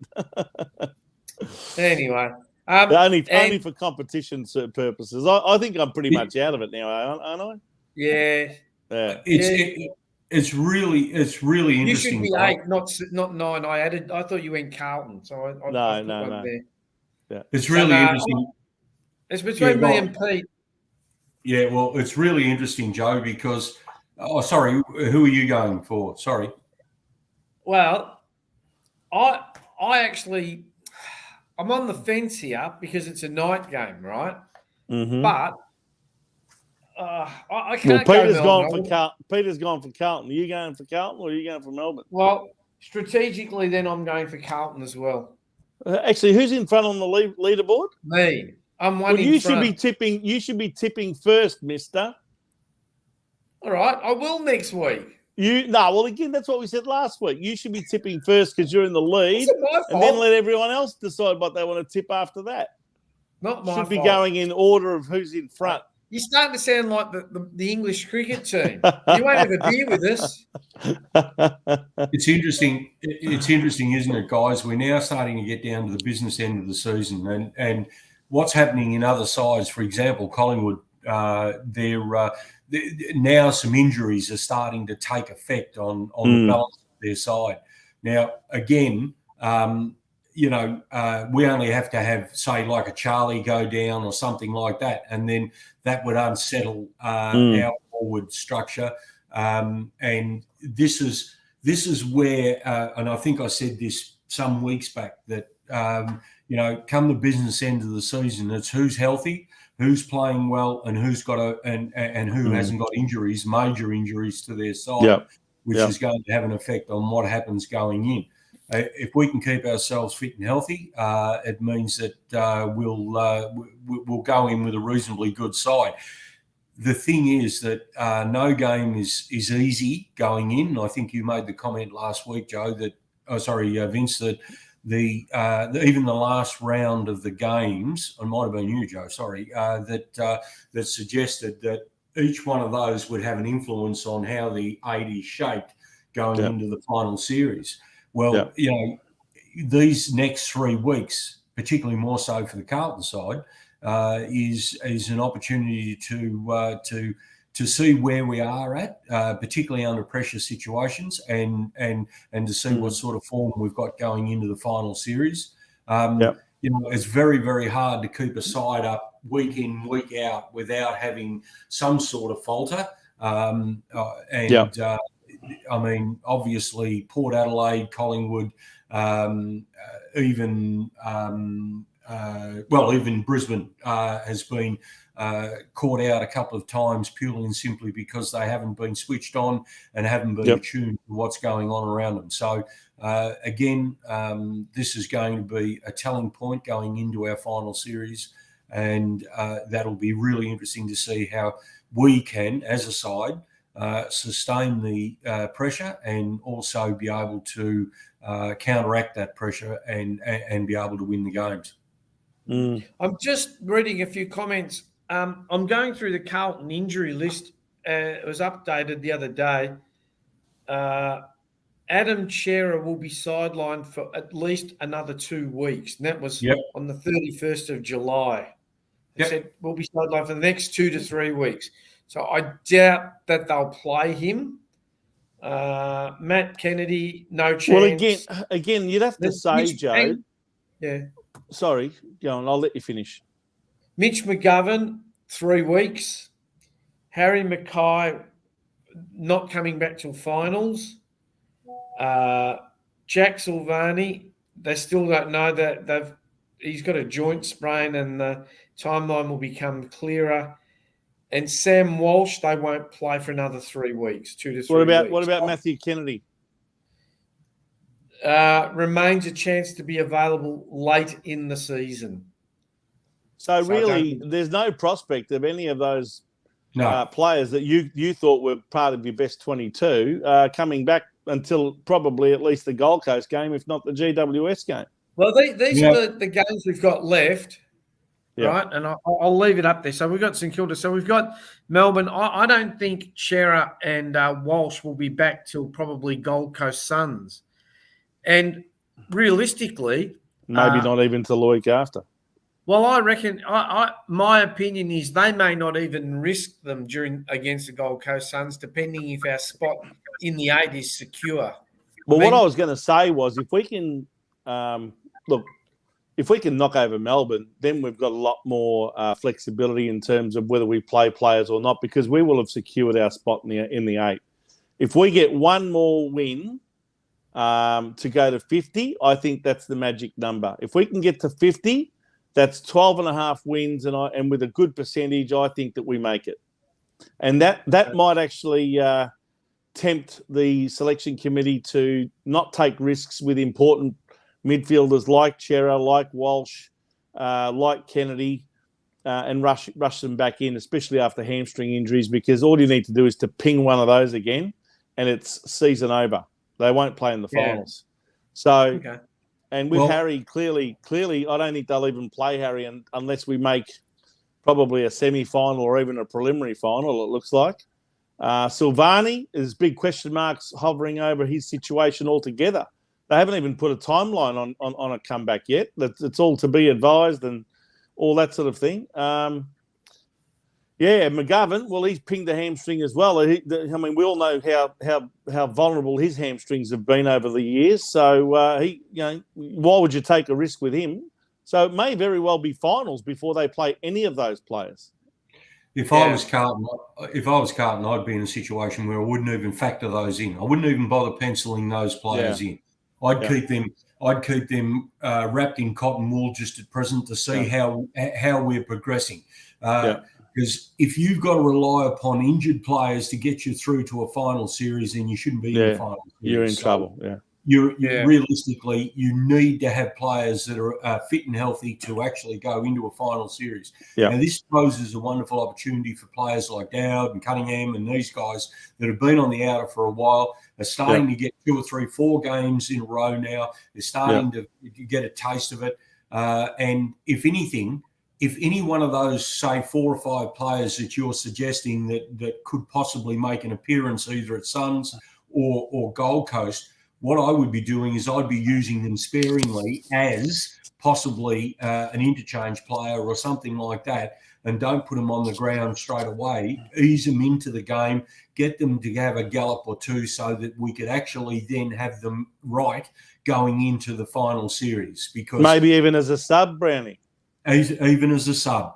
Anyway. Only for competition purposes. I think I'm pretty much out of it now, aren't I? Yeah. It's really interesting. You should be 8, not 9. I thought you went Carlton, so I put one there. Yeah. It's really interesting. It's between me and Pete. Yeah, well, it's really interesting, Joe, because sorry, who are you going for? Sorry. Well, I'm on the fence here because it's a night game, right? Mm-hmm. But I can't Peter's go gone for Carlton. Peter's gone for Carlton. Are you going for Carlton or are you going for Melbourne? Well, strategically, then I'm going for Carlton as well. Actually, who's in front on the leaderboard? Me. I'm one well, in front. You should be tipping first, mister. All right, I will next week. Well, again, that's what we said last week. You should be tipping first because you're in the lead, and then let everyone else decide what they want to tip after that. Not my fault. Should be going in order of who's in front. You're starting to sound like the English cricket team. You won't have a beer with us. It's interesting. It's interesting, isn't it, guys? We're now starting to get down to the business end of the season, and what's happening in other sides. For example, Collingwood. Now some injuries are starting to take effect on the balance of their side. Now, again, we only have to have, say, like a Charlie go down or something like that, and then that would unsettle our forward structure. And this is where, and I think I said this some weeks back, that come the business end of the season, it's who's healthy, who's playing well, and who's got and who hasn't got injuries, major injuries to their side, which is going to have an effect on what happens going in. If we can keep ourselves fit and healthy, it means that we'll go in with a reasonably good side. The thing is that no game is easy going in. I think you made the comment last week, Joe, Vince, that even the last round of the games, it might have been you, Joe, that suggested that each one of those would have an influence on how the 80 shaped going into the final series. Well, these next 3 weeks, particularly more so for the Carlton side, is an opportunity to see where we are at, particularly under pressure situations, and to see what sort of form we've got going into the final series. It's very, very hard to keep a side up week in, week out without having some sort of falter. I mean, obviously, Port Adelaide, Collingwood, even Brisbane has been caught out a couple of times purely and simply because they haven't been switched on and haven't been attuned to what's going on around them. So, again, this is going to be a telling point going into our final series, and that'll be really interesting to see how we can, as a side, sustain the pressure and also be able to counteract that pressure and be able to win the games. I'm just reading a few comments. I'm going through the Carlton injury list. It was updated the other day. Adam Chera will be sidelined for at least another 2 weeks, and that was on the 31st of July. It said we'll be sidelined for the next 2 to 3 weeks. So I doubt that they'll play him. Matt Kennedy, no chance. Well, again, you'd have to say, Joe. Sorry, go on. I'll let you finish. Mitch McGovern, 3 weeks. Harry Mackay, not coming back till finals. Jack Silvani, they still don't know that he's got a joint sprain, and the timeline will become clearer. And Sam Walsh, they won't play for another 3 weeks, 2 to 3 weeks. What about Matthew Kennedy? Remains a chance to be available late in the season. So really, there's no prospect of any of those No. players that you thought were part of your best 22 coming back until probably at least the Gold Coast game, if not the GWS game. Well, these are the games we've got left, right? And I'll leave it up there. So we've got St Kilda. So we've got Melbourne. I don't think Shearer and Walsh will be back till probably Gold Coast Suns. And realistically... Maybe not even till the week after. Well, I reckon my opinion is they may not even risk them against the Gold Coast Suns, depending if our spot in the 8 is secure. Well, what I was going to say was if we can if we can knock over Melbourne, then we've got a lot more flexibility in terms of whether we play players or not, because we will have secured our spot in the 8. If we get one more win to go to 50, I think that's the magic number. If we can get to 50, that's 12.5 wins, and with a good percentage, I think that we make it. And that might actually tempt the selection committee to not take risks with important midfielders like Chera, like Walsh, like Kennedy, and rush them back in, especially after hamstring injuries, because all you need to do is to ping one of those again, and it's season over. They won't play in the finals. So... Okay. And with Harry, clearly, I don't think they'll even play Harry unless we make probably a semi-final or even a preliminary final, it looks like. Silvani, there's big question marks hovering over his situation altogether. They haven't even put a timeline on a comeback yet. It's all to be advised and all that sort of thing. McGovern, well, he's pinged a hamstring as well. I mean, we all know how vulnerable his hamstrings have been over the years. So, why would you take a risk with him? So it may very well be finals before they play any of those players. If I was Carlton, I'd be in a situation where I wouldn't even factor those in. I wouldn't even bother penciling those players in. I'd keep them wrapped in cotton wool just at present to see how we're progressing. Because if you've got to rely upon injured players to get you through to a final series, then you shouldn't be in the final series. You're in trouble, Realistically, you need to have players that are fit and healthy to actually go into a final series. Yeah. And this poses a wonderful opportunity for players like Dowd and Cunningham and these guys that have been on the outer for a while, are starting to get 2 or 3, 4 games in a row now. They're starting to get a taste of it. And if anything, if any one of those, say, 4 or 5 players that you're suggesting that could possibly make an appearance either at Suns or Gold Coast, what I would be doing is I'd be using them sparingly as possibly an interchange player or something like that, and don't put them on the ground straight away. Ease them into the game, get them to have a gallop or two so that we could actually then have them right going into the final series. Because maybe even as a sub, Brownie. Even as a sub,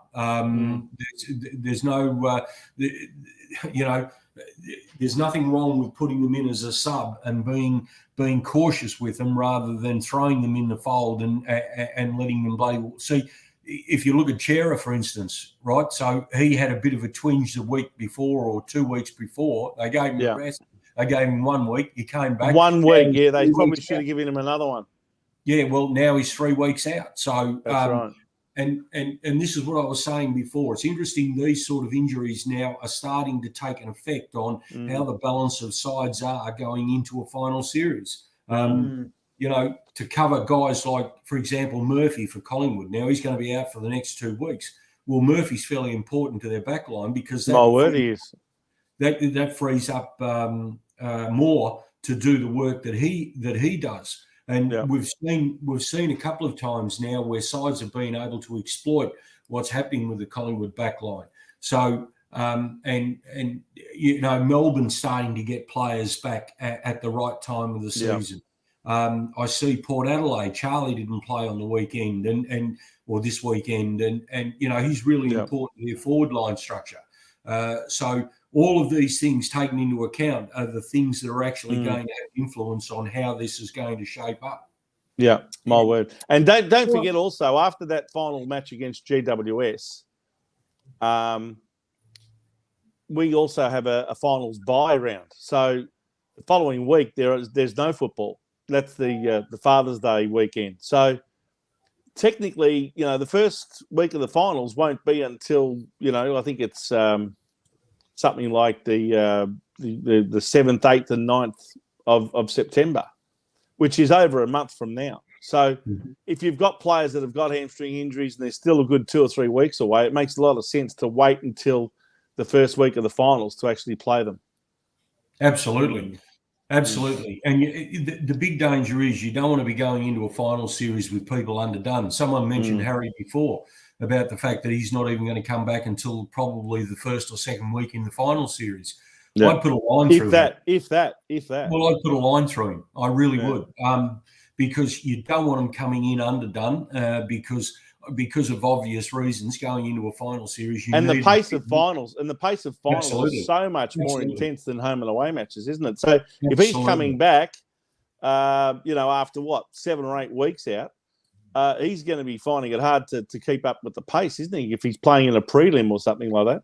there's no, there's nothing wrong with putting them in as a sub and being cautious with them rather than throwing them in the fold and letting them play. See, if you look at Chera, for instance, right? So he had a bit of a twinge the week before or 2 weeks before. They gave him a rest. They gave him 1 week. He came back. 1 week, they probably should have given him another one. Yeah, well, now he's 3 weeks out. So that's right. And this is what I was saying before. It's interesting these sort of injuries now are starting to take an effect on how the balance of sides are going into a final series. To cover guys like, for example, Murphy for Collingwood. Now he's going to be out for the next 2 weeks. Well, Murphy's fairly important to their backline because that frees up more to do the work that he does. And we've seen a couple of times now where sides have been able to exploit what's happening with the Collingwood backline. So Melbourne's starting to get players back at the right time of the season. I see Port Adelaide. Charlie didn't play on the weekend or this weekend, and he's really important to their forward line structure. So all of these things taken into account are the things that are actually going to have influence on how this is going to shape up. Yeah, my word. And don't forget also, after that final match against GWS, we also have a finals bye round. So the following week there's no football. That's the Father's Day weekend. So technically, the first week of the finals won't be until I think it's something like the 7th, 8th, and 9th of September, which is over a month from now. So if you've got players that have got hamstring injuries and they're still a good 2 or 3 weeks away, it makes a lot of sense to wait until the first week of the finals to actually play them. Absolutely. And the big danger is you don't want to be going into a final series with people underdone. Someone mentioned Harry before about the fact that he's not even going to come back until probably the first or second week in the final series. Yeah. I'd put a line through him. If that. Well, I'd put a line through him. I really would. Because you don't want him coming in underdone because of obvious reasons going into a final series. The pace of finals is so much more intense than home and away matches, isn't it? So if he's coming back, after 7 or 8 weeks out, he's going to be finding it hard to keep up with the pace, isn't he? If he's playing in a prelim or something like that.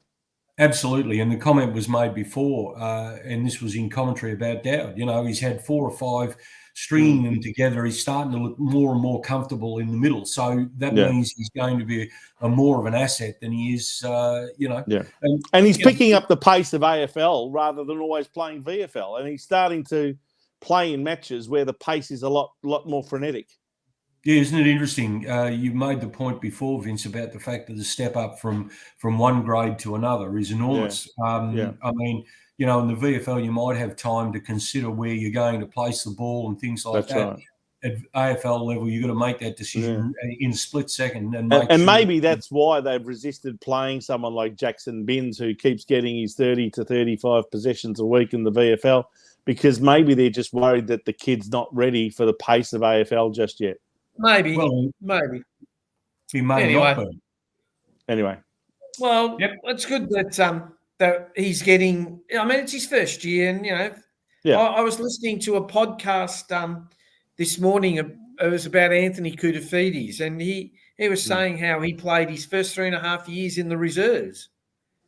Absolutely. And the comment was made before, and this was in commentary about Dowd. He's had 4 or 5 stringing them together. He's starting to look more and more comfortable in the middle. So that means he's going to be more of an asset than he is, And he's picking up the pace of AFL rather than always playing VFL. And he's starting to play in matches where the pace is a lot more frenetic. Yeah, isn't it interesting? You made the point before, Vince, about the fact that the step up from one grade to another is enormous. I mean, in the VFL, you might have time to consider where you're going to place the ball and things like that. Right. At AFL level, you've got to make that decision in a split second. And maybe that's why they've resisted playing someone like Jackson Binns, who keeps getting his 30 to 35 possessions a week in the VFL, because maybe they're just worried that the kid's not ready for the pace of AFL just yet. Maybe. He may not be. Anyway. Well, it's good that he's getting. I mean, it's his first year, and I was listening to a podcast this morning. It was about Anthony Koutafidis, and he was saying how he played his first 3.5 years in the reserves,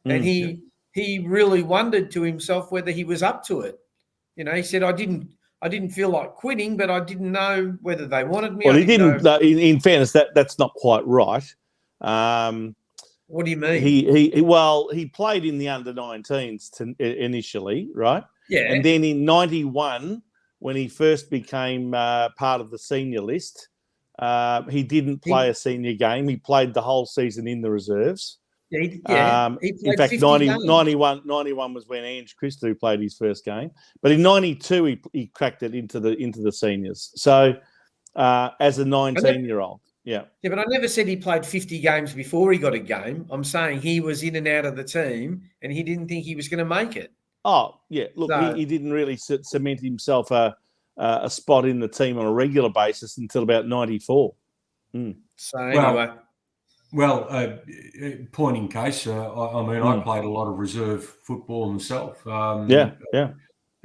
and he really wondered to himself whether he was up to it. He said, I didn't feel like quitting, but I didn't know whether they wanted me. Well, he didn't. In fairness, that's not quite right. What do you mean? He played in the under-19s initially, right? Yeah. And then in 91, when he first became part of the senior list, he didn't play a senior game. He played the whole season in the reserves. He in fact, 91 was when Ange Christou played his first game. But in 92, he cracked it into the seniors. So as a 19-year-old. Yeah, but I never said he played 50 games before he got a game. I'm saying he was in and out of the team, and he didn't think he was going to make it. Oh, yeah. Look, he didn't really cement himself a spot in the team on a regular basis until about 94. So anyway. Well, point in case, I played a lot of reserve football myself.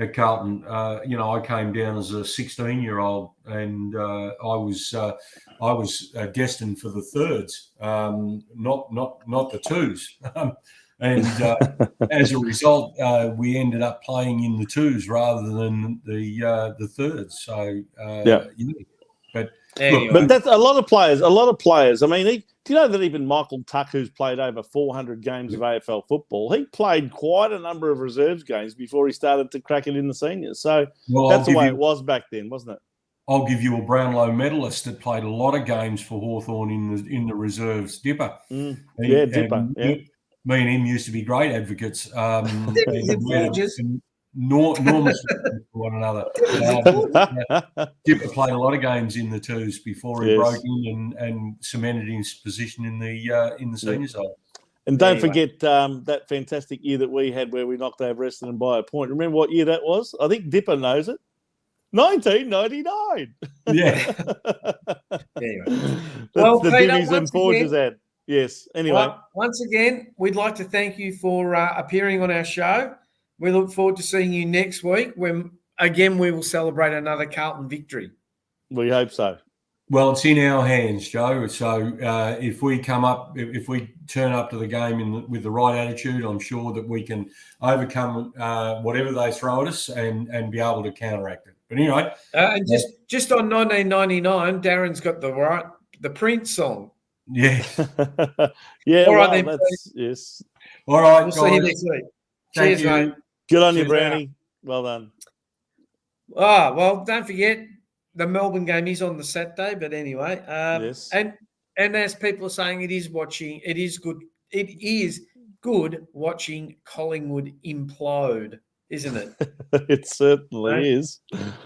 At Carlton, I came down as a 16-year-old, and I was destined for the thirds, not the twos. And as a result, we ended up playing in the twos rather than the thirds. So but anyway. But that's a lot of players. I mean, do you know that even Michael Tuck, who's played over 400 games of AFL football, he played quite a number of reserves games before he started to crack it in the seniors. So that's the way it was back then, wasn't it? I'll give you a Brownlow medalist that played a lot of games for Hawthorn in the reserves, Dipper. Dipper. Me and him used to be great advocates. Enormous for one another. Dipper played a lot of games in the twos before he broke in and cemented his position in the senior side. And don't forget that fantastic year that we had where we knocked over Essendon by a point. Remember what year that was? I think Dipper knows it. 1999. Yeah. Anyway. Well, the Peter, Divvies and Forges ad. Yes. Anyway. Well, once again, we'd like to thank you for appearing on our show. We look forward to seeing you next week when, again, we will celebrate another Carlton victory. We hope so. Well, it's in our hands, Joe. So if we turn up to the game with the right attitude, I'm sure that we can overcome whatever they throw at us and be able to counteract it. But anyway, and just on 1999, Darren's got the Prince song. Yeah, yeah. All right, well, then, yes. All right, we'll see you next week. Thank Cheers, you. mate. Good on you, Cheers, Brownie. Well done. Oh, well, don't forget the Melbourne game is on the Saturday, but anyway. Yes. And as people are saying, it is good watching Collingwood implode, isn't it? It certainly is.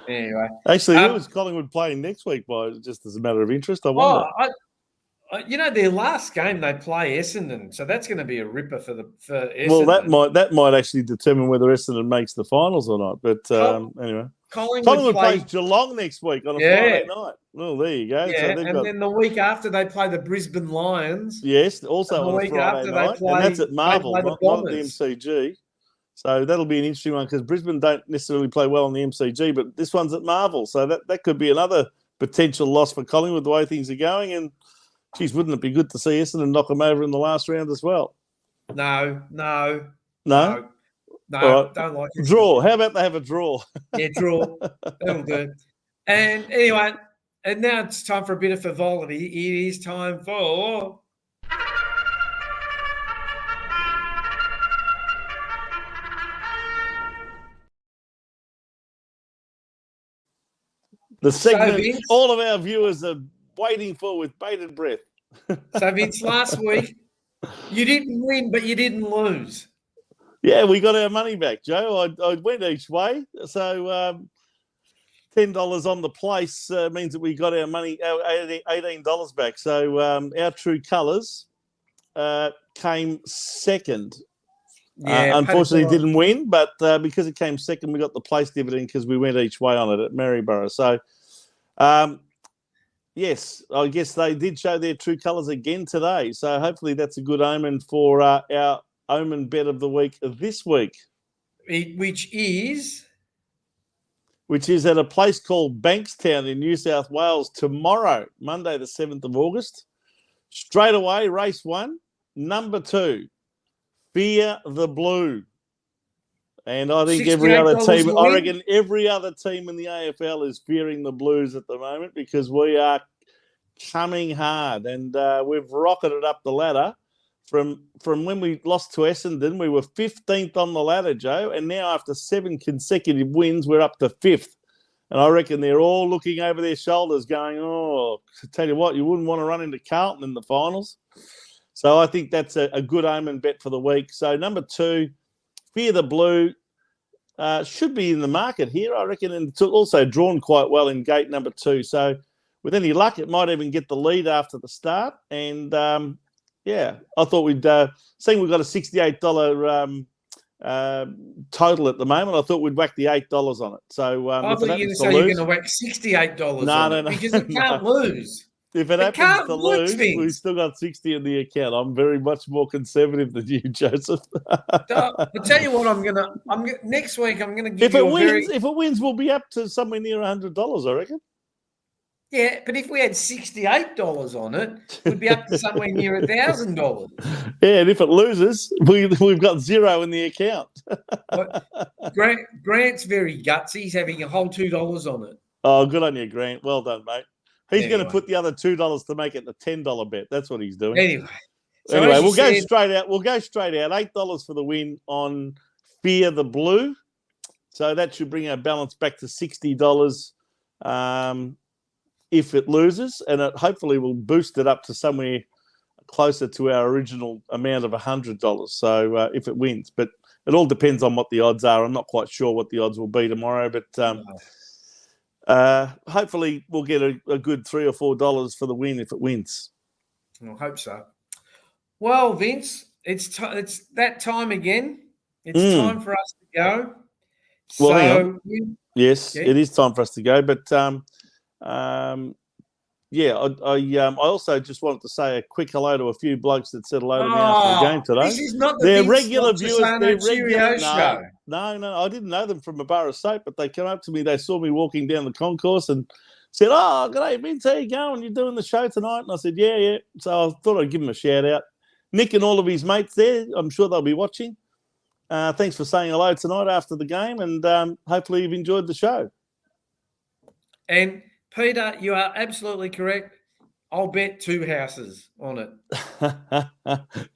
Anyway. Actually, who is Collingwood playing next week? Just as a matter of interest, I wonder. Their last game they play Essendon, so that's going to be a ripper for Essendon. Well, that might actually determine whether Essendon makes the finals or not. But anyway, Collingwood plays Geelong next week on a Friday night. Well, there you go. Yeah, so then the week after they play the Brisbane Lions. Yes, also on a Friday night, and that's at Marvel, not at the MCG. So that'll be an interesting one because Brisbane don't necessarily play well on the MCG, but this one's at Marvel, so that could be another potential loss for Collingwood the way things are going. And geez, wouldn't it be good to see Essendon knock them over in the last round as well? No. Right. Don't like it. Draw. How about they have a draw? Yeah, draw. That'll do. And anyway, and now it's time for a bit of frivolity. It is time for the segment all of our viewers are waiting for with bated breath. So, Vince, last week you didn't win, but you didn't lose. Yeah, we got our money back, Joe. I went each way. So $10 on the place means that we got our money, our $18 back. So our true colours came second. Yeah, unfortunately, didn't win, but because it came second, we got the place dividend because we went each way on it at Maryborough. So, yes, I guess they did show their true colours again today. So hopefully that's a good omen for our omen bet of the week this week. Which is at a place called Bankstown in New South Wales tomorrow, Monday the 7th of August. Straight away, race 1, number 2. Fear the Blue. And I think every other team, I reckon every other team in the AFL is fearing the Blues at the moment because we are coming hard and we've rocketed up the ladder. From when we lost to Essendon, we were 15th on the ladder, Joe, and now after 7 consecutive wins, we're up to 5th. And I reckon they're all looking over their shoulders going, oh, tell you what, you wouldn't want to run into Carlton in the finals. So I think that's a good omen bet for the week. So number 2, Fear the Blue, should be in the market here, I reckon, and it's also drawn quite well in gate number 2. So with any luck, it might even get the lead after the start. And, yeah, I thought seeing we've got a $68 total at the moment, I thought we'd whack the $8 on it. So I thought you were going to say you're going to whack $68 no, because it can't lose. If it happens to lose, we've still got 60 in the account. I'm very much more conservative than you, Joseph. I'll tell you what, next week I'm going to give if it wins, we'll be up to somewhere near $100, I reckon. Yeah, but if we had $68 on it, we'd be up to somewhere near $1,000. Yeah, and if it loses, we've got 0 in the account. Grant's very gutsy. He's having a whole $2 on it. Oh, good on you, Grant. Well done, mate. He's going to put the other $2 to make it a $10 bet. That's what he's doing. Anyway, we'll go straight out. We'll go straight out. $8 for the win on Fear the Blue. So that should bring our balance back to $60 if it loses, and it hopefully will boost it up to somewhere closer to our original amount of $100. So if it wins, but it all depends on what the odds are. I'm not quite sure what the odds will be tomorrow, but hopefully we'll get a good $3 or $4 for the win if it wins. I hope so. Well, Vince, it's that time again. It's time for us to go. Well, hang on. Yes, it is time for us to go. But I also just wanted to say a quick hello to a few blokes that said hello to me after the game today. This is not they're the regular viewers. They're regular show. No, I didn't know them from a bar of soap, but they came up to me. They saw me walking down the concourse and said, "Oh, g'day, Vince, how you going? You doing the show tonight?" And I said, "Yeah." So I thought I'd give him a shout out. Nick and all of his mates there, I'm sure they'll be watching. Thanks for saying hello tonight after the game, and hopefully you've enjoyed the show. And Peter, you are absolutely correct. I'll bet 2 houses on it.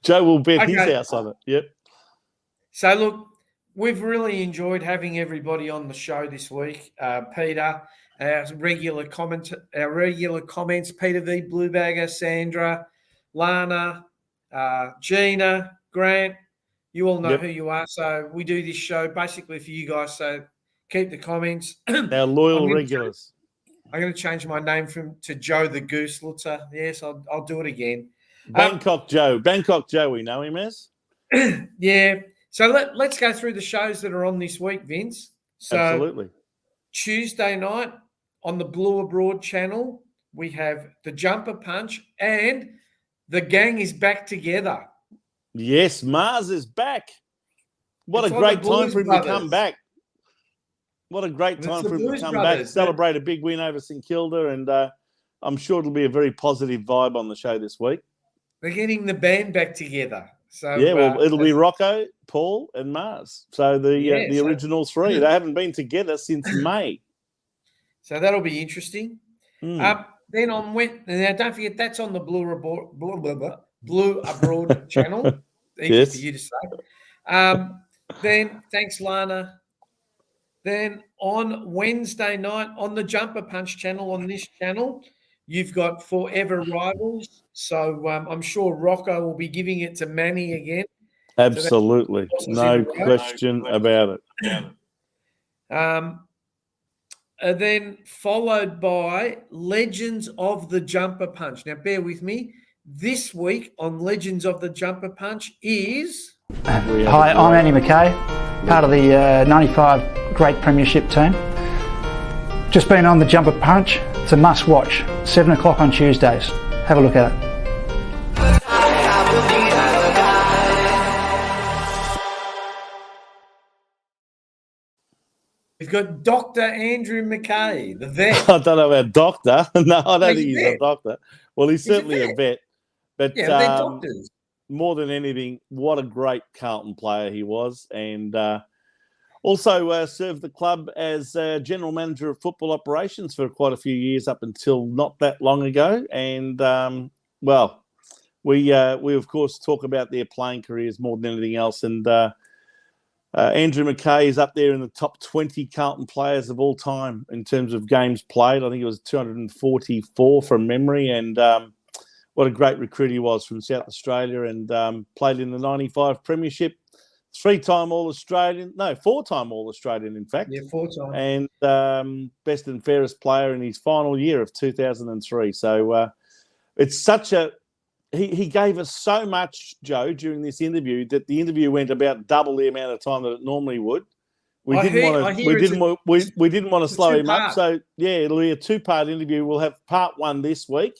Joe will bet his house on it. Yep. So look, we've really enjoyed having everybody on the show this week. Peter, our regular comments, Peter V, Bluebagger, Sandra, Lana, Gina, Grant. You all know who you are. So we do this show basically for you guys. So keep the comments. Our loyal regulars. I'm going to change my name to Joe the Goose Lutzer. Yes, I'll do it again. Bangkok Joe, we know him as. Yeah. So let's go through the shows that are on this week, Vince. So absolutely. Tuesday night on the Blue Abroad channel, we have the Jumper Punch, and the gang is back together. Yes, Mars is back. What a great time for him to come back. What a great time for him to come back, celebrate a big win over St Kilda, and I'm sure it'll be a very positive vibe on the show this week. They're getting the band back together. So yeah, well, it'll be Rocco, Paul, and Mars. So the original 3. They haven't been together since May. So that'll be interesting. Then on now don't forget that's on the Blue Abroad channel. Easy for you to say. Then thanks, Lana. Then on Wednesday night on the Jumper Punch channel, on this channel, you've got Forever Rivals. So I'm sure Rocco will be giving it to Manny again. Absolutely. So no question about it. Then followed by Legends of the Jumper Punch. Now, bear with me. This week on Legends of the Jumper Punch is... Hi, I'm Andy McKay, part of the 95 Great Premiership team. Just been on the Jumper Punch. It's a must-watch. 7 o'clock on Tuesdays. Have a look at it. We've got Dr. Andrew McKay, the vet. I don't know about doctor. No, I don't think he's a doctor. Well, he's certainly a vet. But yeah, they're doctors. More than anything, what a great Carlton player he was. And also served the club as general manager of football operations for quite a few years up until not that long ago. And, we of course, talk about their playing careers more than anything else. And Andrew McKay is up there in the top 20 Carlton players of all time in terms of games played. I think it was 244 from memory. And what a great recruit he was from South Australia, and played in the 95 Premiership, 4-time All-Australian, in fact. Yeah, 4-time. And best and fairest player in his final year of 2003. So it's such a... He gave us so much, Joe, during this interview that the interview went about double the amount of time that it normally would. We didn't want to slow him up. So, yeah, it'll be a 2-part interview. We'll have part 1 this week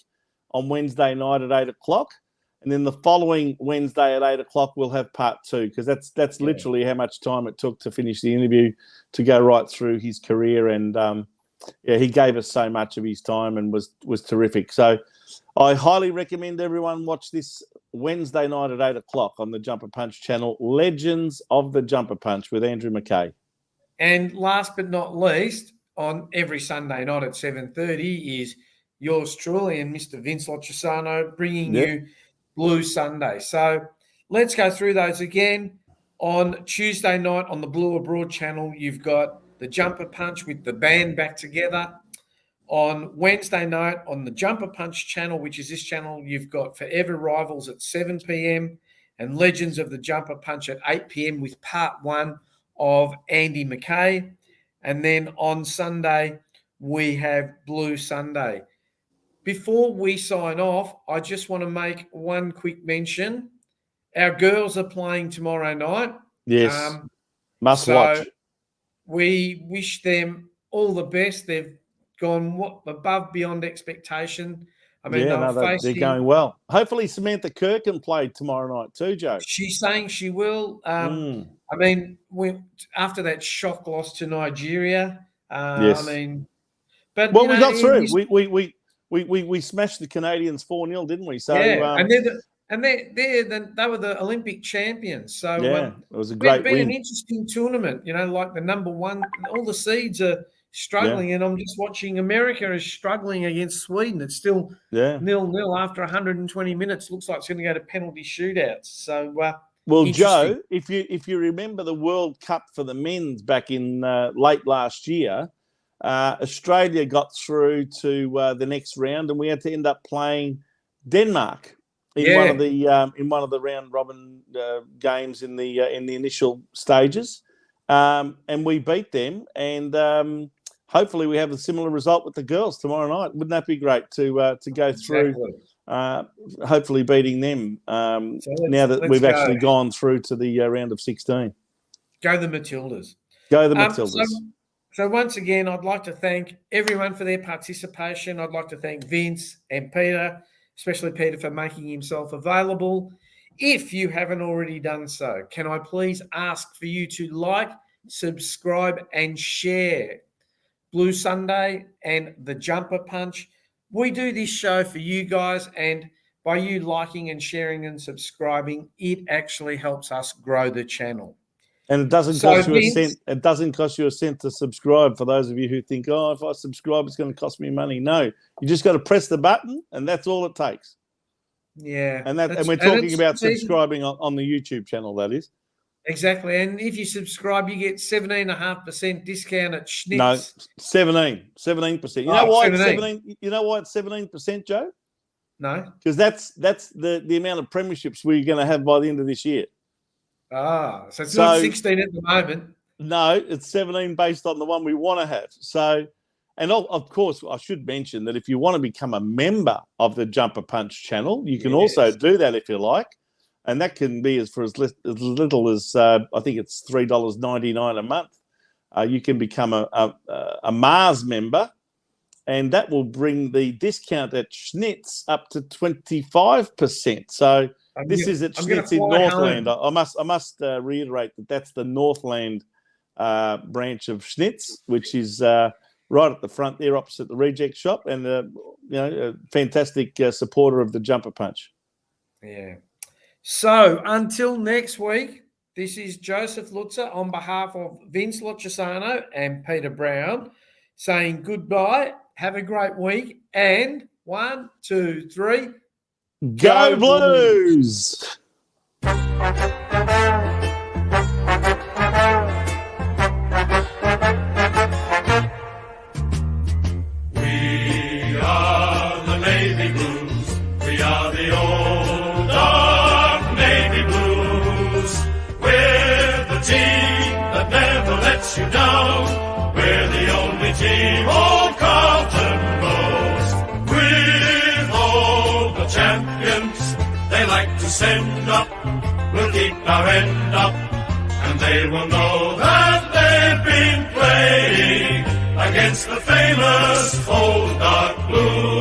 on Wednesday night at 8 o'clock. And then the following Wednesday at 8 o'clock, we'll have part 2, because that's literally how much time it took to finish the interview, to go right through his career. And, he gave us so much of his time and was terrific. So I highly recommend everyone watch this Wednesday night at 8 o'clock on the Jumper Punch channel, Legends of the Jumper Punch with Andrew McKay. And last but not least, on every Sunday night at 7:30 is yours truly and Mr. Vince Loccisano bringing you Blue Sunday. So let's go through those again. On Tuesday night on the Blue Abroad channel, you've got the Jumper Punch with the band back together. On Wednesday night on the Jumper Punch channel, which is this channel, you've got Forever Rivals at 7 p.m. and Legends of the Jumper Punch at 8 p.m. with part 1 of Andy McKay. And then on Sunday, we have Blue Sunday. Before we sign off, I just want to make one quick mention. Our girls are playing tomorrow night. Yes, must watch. We wish them all the best. They've gone above beyond expectation. I mean, they're going well. Hopefully Samantha Kirk can play tomorrow night too, Joe. She's saying she will. I mean, after that shock loss to Nigeria, I mean, But well, we got through. We smashed the Canadians 4-0, didn't we? So yeah, and they were the Olympic champions. So it was a great been win. an interesting tournament. Like the number one, all the seeds are struggling, and I'm just watching America is struggling against Sweden. It's still 0-0 after 120 minutes. Looks like it's going to go to penalty shootouts. So well, Joe, if you remember the World Cup for the men's back in late last year, Australia got through to the next round, and we had to end up playing Denmark in one of the round robin games in the initial stages, and we beat them. And hopefully, we have a similar result with the girls tomorrow night. Wouldn't that be great to go through? Hopefully, beating them now that we've actually gone through to the round of 16. Go the Matildas. Go the Matildas. So once again, I'd like to thank everyone for their participation. I'd like to thank Vince and Peter, especially Peter, for making himself available. If you haven't already done so, can I please ask for you to like, subscribe, and share Blue Sunday and the Jumper Punch. We do this show for you guys, and by you liking and sharing and subscribing, it actually helps us grow the channel. And it doesn't cost you a cent. It doesn't cost you a cent to subscribe. For those of you who think, "Oh, if I subscribe, it's going to cost me money." No, you just got to press the button, and that's all it takes. Yeah, and we're talking about subscribing on the YouTube channel. That is exactly. And if you subscribe, you get 17.5% discount at Schnitz. No, 17%. You know why it's 17? You know why it's 17%, Joe? No, because that's the amount of premierships we're going to have by the end of this year. So it's not 16 at the moment. No, it's 17 based on the one we want to have. So, and of course, I should mention that if you want to become a member of the Jumper Punch channel, you can also do that if you like. And that can be for as little as, I think it's $3.99 a month. You can become a Mars member, and that will bring the discount at Schnitz up to 25%. So, this is at Schnitz in Northland. I must reiterate that that's the Northland branch of Schnitz, which is right at the front there, opposite the Reject Shop, and a fantastic supporter of the Jumper Punch. Yeah. So until next week, this is Joseph Luzza on behalf of Vince Loccisano and Peter Brown saying goodbye. Have a great week, and 1, 2, 3. Go Blues! We are the Navy Blues. We are the old dark Navy Blues. We're the team that never lets you down. We're the only team old Carlton boasts. With all the champions they like to send up, we'll keep our end up, and they will know that they've been playing against the famous old dark blue.